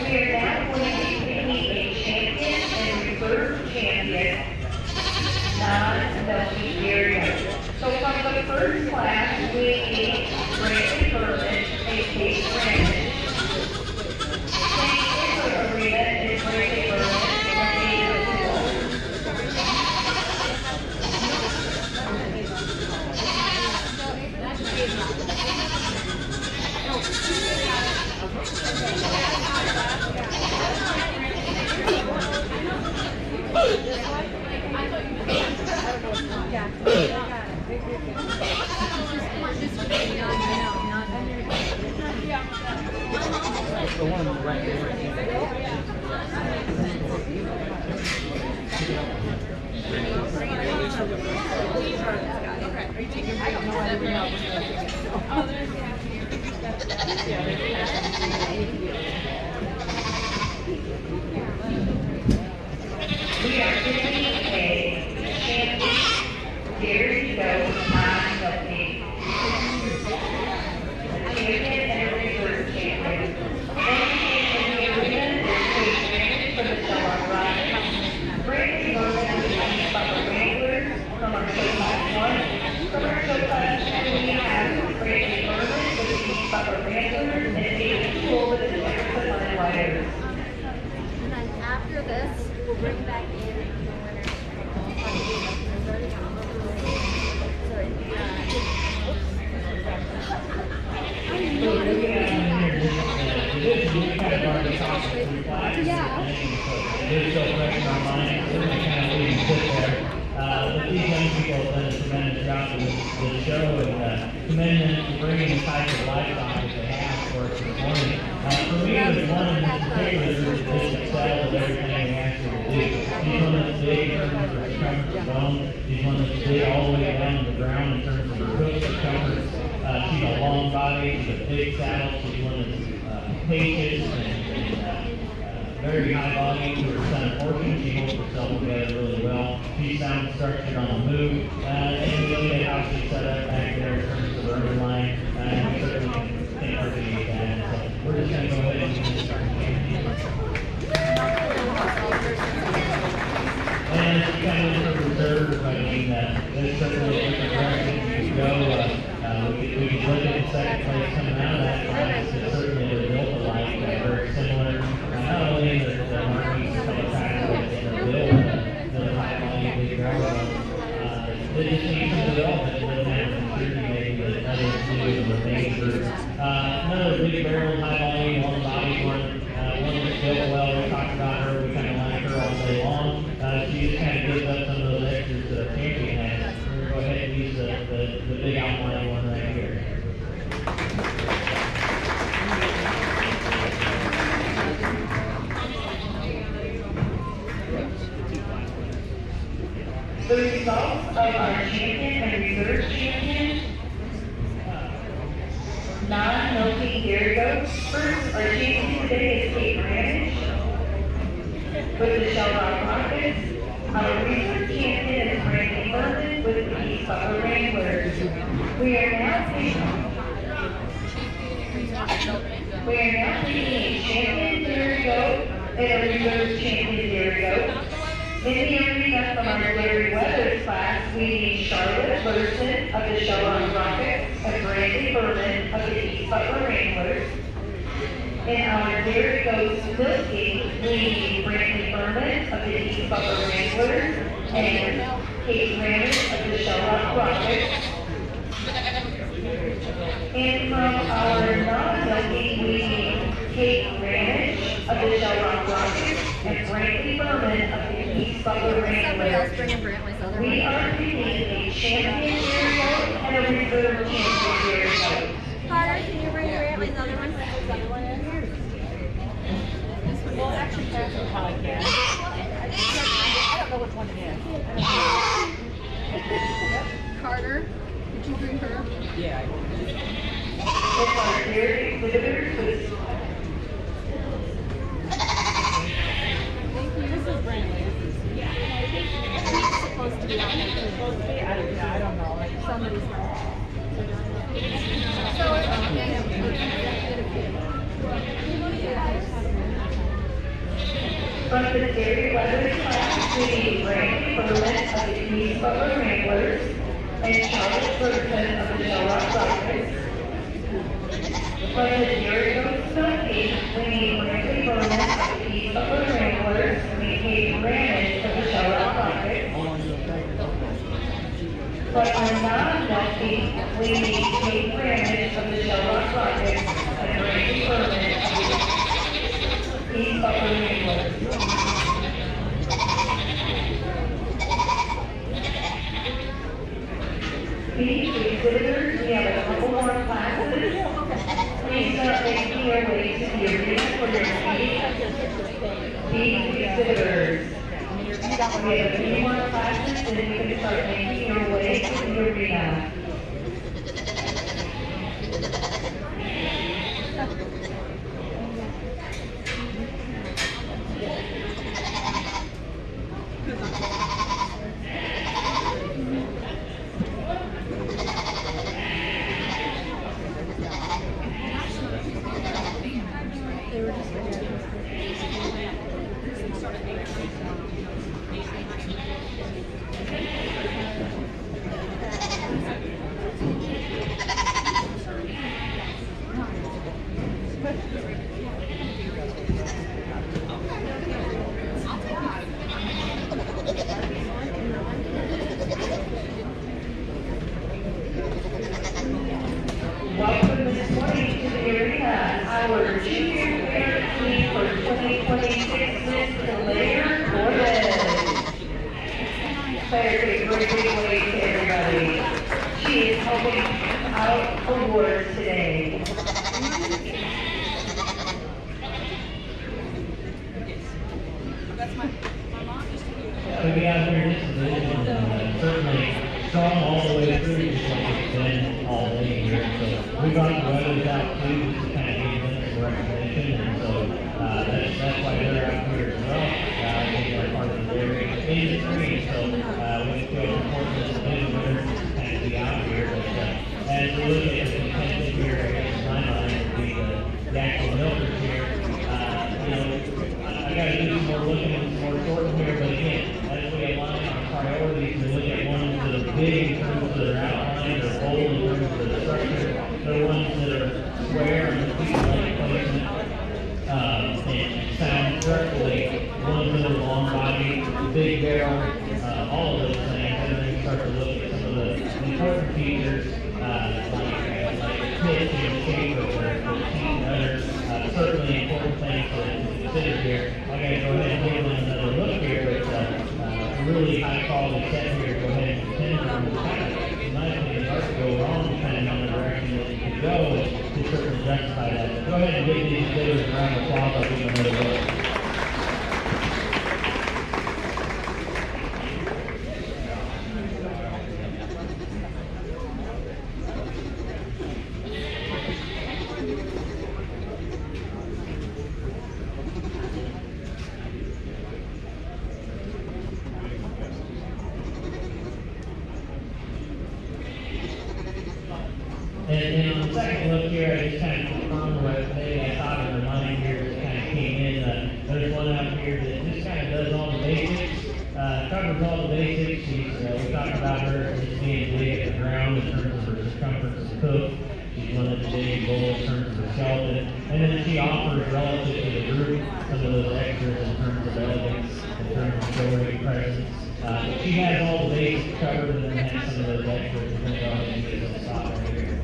We are now going to be picking a champion and reserve champion, non-Milky area. So from the first class, we need Brandon Berman and Kate Brandon. Arena is Brandon Berman and Aiden Toole. after this, we'll bring back in the winner. There's still pressure on mine. We're going to kind of leave them sit there. But these young people have done a tremendous job with the show and commend them for bringing the type of livestock that they have for us this morning. For me, there's one in particular who just excels at everything we ask her to do. She's one that's big in terms of her comfort of bone. She's one that's big all the way down to the ground in terms of her hooks and comfort. She's a long body. She's a big saddle. She's one that's patient and very high volume to her son portion. She holds herself together really well. She's sound structured on the move. And we look at how she's set up back there in terms of her underline. And we certainly can appreciate that. So we're just going to go ahead and start. And she kind of is a reserve. I mean, there's certainly a different direction you could go. We could look at the second place coming out of that class. It's certainly a built alike, very similar. Not only the markings, a couple of factors in the build, the high volume, big barrel, they just need some development that doesn't have the maturity maybe that others do in the main group. Another big barrel, high volume, long body one that's built well. We talked about her, we kind of like her all day long. She just kind of gives up some of those extras that a champion has. We're going to go ahead and use the big outline one right here. The results of our champion and reserve champion non-milking dairy goats. First, our champion today is Kate Ranich with the Shell Rock Rockets. Our reserve champion is Brandy Berman with the East Butler Wranglers. We are now taking a champion dairy goat and a reserve champion dairy goat. In the arena from our Larry Weathers class, we need Charlotte Burson of the Shell Rockets and Brandy Berman of the East Butler Wranglers. In our dairy goats milking, we need Brandy Berman of the East Butler Wranglers and Kate Ranich of the Shell Rockets. And from our non-milking, we need Kate Ranich of the Shell Rockets and Brandy Berman of the East Butler Wranglers. We are picking a champion dairy goat and a reserve champion dairy goat. Carter, can you bring Brantley's other one? Well, actually, that's a podcast. I don't know which one it is. Carter, did you bring her? Yeah. If our dairy exhibitors would This is Brantley. He's supposed to be on there too. Supposed to be? I don't know. Like, Somebody's not. So, from the Dairy Weathers class, we need Brandy Berman of the East Butler Wranglers and Charlotte Burson of the Shell Rock Rockets. From the Dairy Goats milking, we need Brandy Berman of the East Butler Wranglers and Kate Ranich of the Shell Rock Rockets. But our non-milking, we need Kate Ranich of the Shell Rock Rockets and Brandy Berman of the East Butler Wranglers. These exhibitors, we have a couple more classes. Please start making your way to the arena for your seat. These exhibitors. We have a few more classes and you can start making your way to the arena. to be out here in this division, certainly strong all the way through, just like it's been all day here. So we got the weathers out too, just to kind of give them some recognition, and so that's why they're out here as well. I think they're part of the dairy industry, so we feel important as a division winners to kind of be out here. But as we look at the contention here, I guess in my mind would be the actual milkers here. I gotta do some more looking and some more sorting here, but again, as we align our priorities, we look at ones that are big in terms of their outline, they're bold in terms of their structure, they're ones that are square in the piece of light placement, and sound correctly, ones that are long body, big barrel, all of those things, and then you start to look at some of the important features, like pitch and shape of their teeth and other, certainly important things to consider here. I gotta go ahead and give them another look here, but a really high quality set here. Go ahead and continue on the path. In my opinion, hard to go wrong depending on the direction that you can go to certainly justify that. But go ahead and give these bidders a round of applause. I'll give them another look. And on the second look here, I just kind of confirmed what maybe I thought in my mind here that kind of came in. There's one out here that just kind of does all the basics, covers all the basics. We talked about her just being big at the ground in terms of her circumference of hoof. She's one that's big bull in terms of her skeleton. And then she offers relative to the group some of those extras in terms of elegance, in terms of story, presence. She has all the basics covered and then has some of those extras. We're going to go ahead and get those spot right here.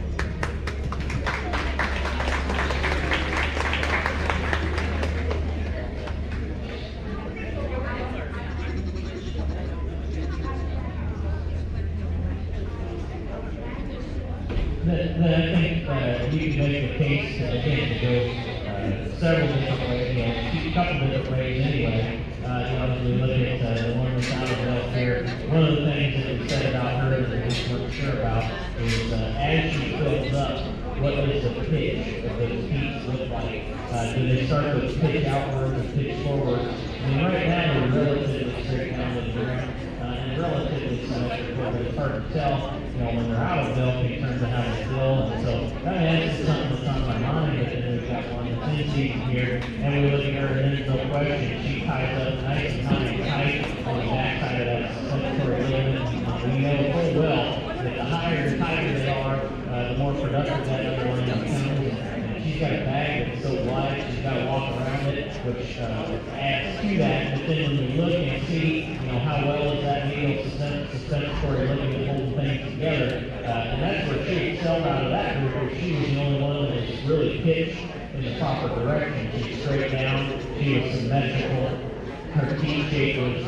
I think you can make the case, again, to go several different ways, a couple different ways anyway. As we look at the one that's out of belt here, one of the things that we said about her that we just weren't sure about is as she fills up, what does the pitch of those feet look like? Do they start with pitch outward or pitch forward? I mean, right now they're relatively straight down to the ground and relatively symmetrical, but it's hard to tell, when they're out of milk in terms of how they feel. And so that's just something that's on my mind. But then we've got one that's in season here, and we look at her, and there's no question she ties up nice and tight on the back side of that sensory ligament. We know full well that the higher and tighter they are, the more productive that other one becomes. And she's got a bag that's so wide, she's got to walk around it, which adds to that. But then when we look and see, how well is that needle suspensory ligament holding things together, and that's where she excelled out of that group, where she was the only one that was really pitched in the proper direction. She was straight down, she was symmetrical. Her teeth shape was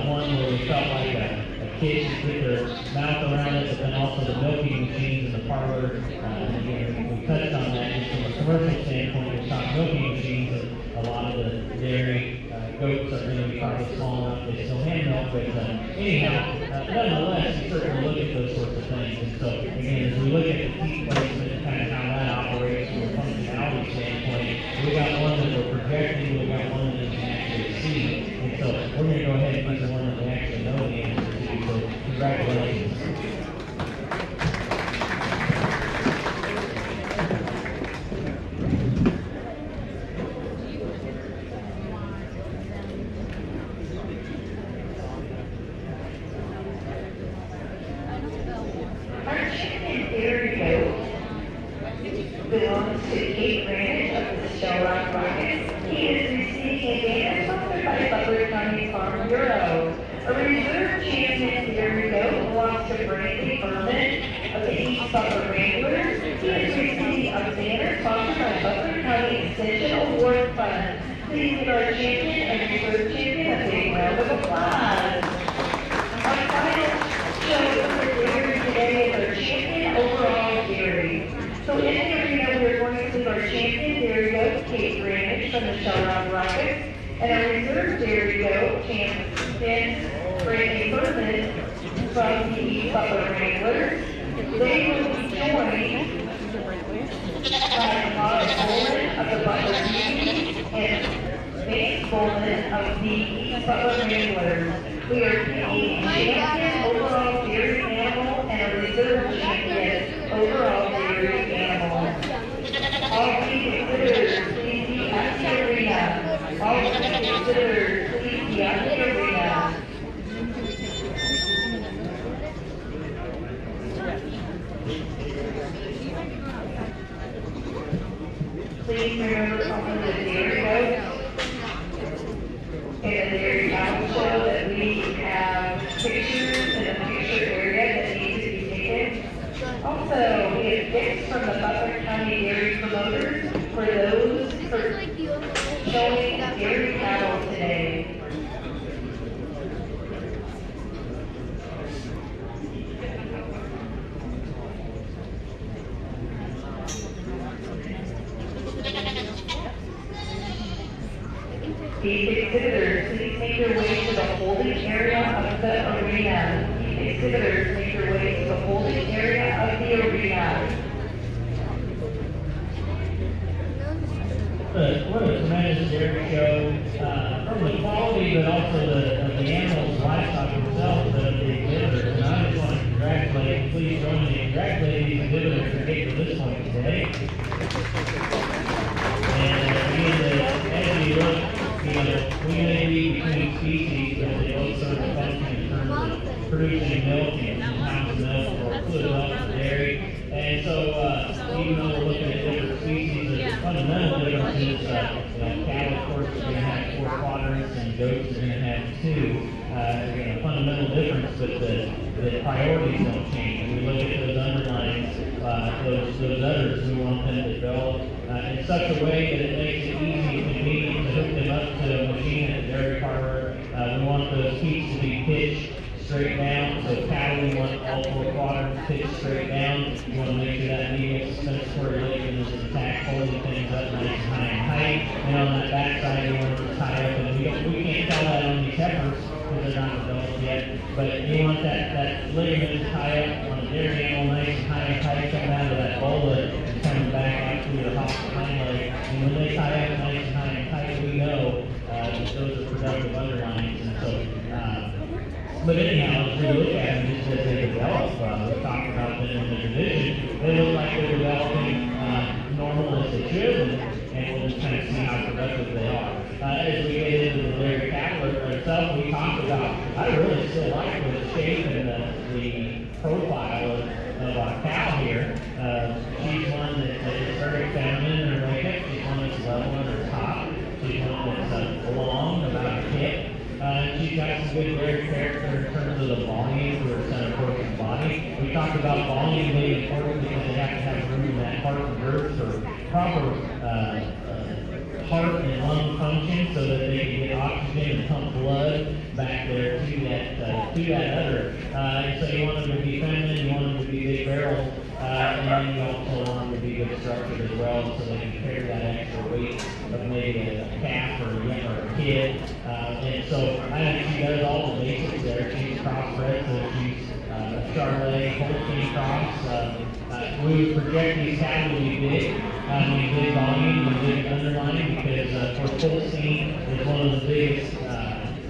one where we felt like a kid could get their mouth around it, but then also the milking machines in the parlor. And again, we touched on that just from a commercial standpoint. We talked milking machines, and a lot of the dairy goats are going to be probably small enough they still hand milk, but anyhow, nonetheless, you certainly look at those sorts of things. And so, again, as we look at the teeth placement and kind of how that operates from a functionality standpoint, we got one that we're projecting, we got one that we can actually see. And so, we're going to go ahead and pick the one that we actually know the answer to. So, congratulations. Belongs to Kate Ranich of the Shell Rock Rockets. He is receiving a game sponsored by Butler County Farm Bureau. A reserve champion dairy goat belongs to Brandy Berman of the East Butler Wranglers. He is receiving a banner sponsored by Butler County Extension Award Fund. Please give our champion and reserve champion a big round of applause. Our final show for dairy today is our champion overall dairy. So in the arena, we're going to leave our champion dairy goat, Kate Ranich from the Shell Rock Rockets, and our reserve dairy goat, champion Then Brittany Furman from the Butler Wranglers. They will be joined by Mara Bowman of the Butler Community and Vance Bowman of the Butler Wranglers. We are picking a champion overall dairy animal and a reserve champion overall dairy animal. All three considered, please be at the arena. All three considered, please be at the arena. Please remember only the dairy goats and the dairy cattle show that we have pictures in the picture area that need to be taken. Also, we have gifts from the Butler County Dairy Promoters for those for showing dairy cattle today. These exhibitors, please make your way to the holding area of the arena. Exhibitors, make your way to the holding area of the arena. What a tremendous dairy show, from the quality, but also the animals, livestock themselves, of the exhibitors. And I just want to congratulate, please join me in congratulating these exhibitors for getting to this point today. And again, as you look, we may be between species, but they both serve a function in terms of producing milk and pounds of milk or fluid milk for dairy. And so, even though we're looking at different species, the fundamental difference is, cattle, of course, are going to have 4 quadrants, and goats are going to have 2. Again, a fundamental difference, but the priorities don't change. We look at those underlines, those udders, we want them to develop in such a way that it makes it easy and convenient to hook them up to a machine at the dairy parlor. We want those teats to be pitched straight down. So cattle, we want all 4 quadrants pitched straight down. We want to make sure that medial suspensory ligament is intact, holding things up nice and high and tight. And on that back side, we want it to tie up. And we can't tell that on these heifers because they're not developed yet. But you want that ligament to tie up on a dairy animal nice and high and tight, coming out of that bola and coming back out through the hind leg. And when they tie up nice and high and tight, we know that those are productive underlines. And so, but anyhow, as we look at them, just as they develop, we talked about them in the division, they look like they're developing normal as they should, and we'll just kind of see how productive they are. As we get into the dairy cattle itself, we talked about, I really still like the shape and the profile of our cow here. She's one that is very feminine in her makeup. She's one that's level at her top. She's one that's long, about a hip. She's got some good dairy character in terms of the volume for her center portion body. We talked about volume being important because they have to have room in that heart and girth for proper heart and lung function so that they can get oxygen and pump blood back there to that udder. And so you want them to be feminine, you want them to be big barrel, and you also want them to be good structured as well so they can carry that extra weight of maybe a calf or a kid. And so I think she does all the basics there. She's crossbred, so she's a Charolais, Holstein cross. We would project these cattle to be big, big volume and big underline because, of course, Holstein is one of the biggest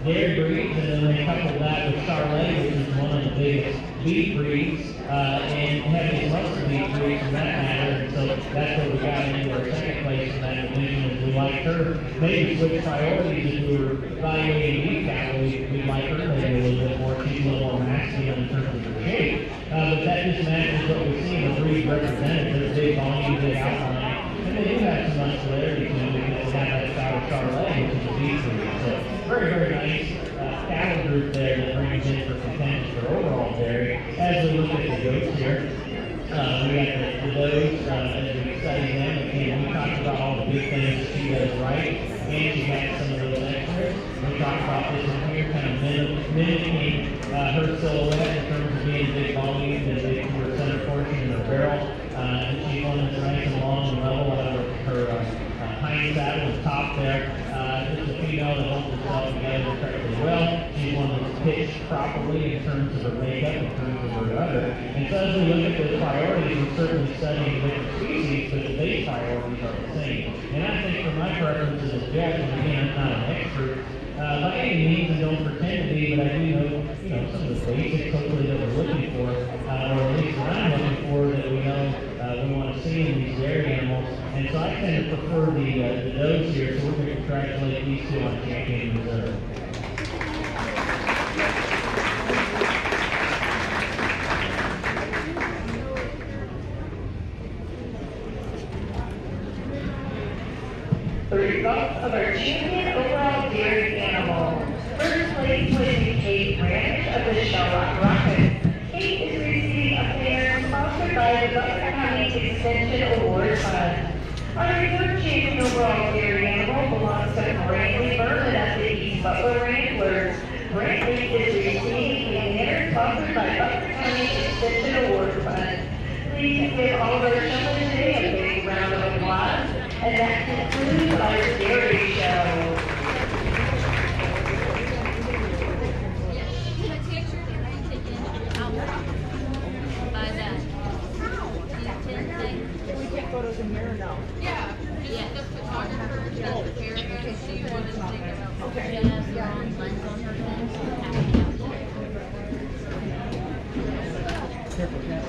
dairy breeds, and then they couple that with Charolais, which is one of the biggest beef breeds, and heaviest muscle beef breeds for that matter. And so that's what we got into our second place in that division, is we like her. Maybe switch priorities if we were evaluating beef cattle, we'd like her maybe a little bit more. She's a little more masculine in terms of her shape. But that just matches what we see in the breed represented, this big volume, big outline. And they do have some muscularity to them because they have that style of Charolais, which is a beef breed. So very, very nice cattle group there that brings in for contention for overall dairy. As we look at the goats here, we got the does, as we study them, again, we talked about all the big things that she does right, and she has some of those extras. We talked about this in here, kind of mimicking her silhouette in terms of being big volume and big to her center portion and her barrel. And she's one that's nice and long and level out of her hind saddle and top there. Just a female that holds herself together incredibly well. She's one that's pitched properly in terms of her makeup, in terms of her udder. And so as we look at those priorities, we're certainly studying different species, but the base priorities are the same. And I think for my preferences as Jeff, and again, I'm not an expert, by any means, and don't pretend to be, but I do know, some of the basics hopefully that we're looking for, or at least that I'm looking for, that we know we want to see in these dairy animals. And so I tend to prefer the does here, so we're going to congratulate these two on champion reserve. The results of our champion overall dairy animal. First place went to Kate Ranch of the Shell Rock Rockets. Kate is receiving a banner sponsored by the Butler County Extension Award Fund. Our third champion overall dairy animal belongs to Brantley Berman of the East Butler Ramblers. Brantley is receiving a banner sponsored by Butler County Extension Award Fund. Please give all of our gentlemen today a big round of applause. And that concludes our dairy show. We take photos in here or no? Yeah, just the photographer, that's the paragraph, she wanted to take about. Okay. She has the wrong lens on her phone, so it's happening out there. Careful, Kat.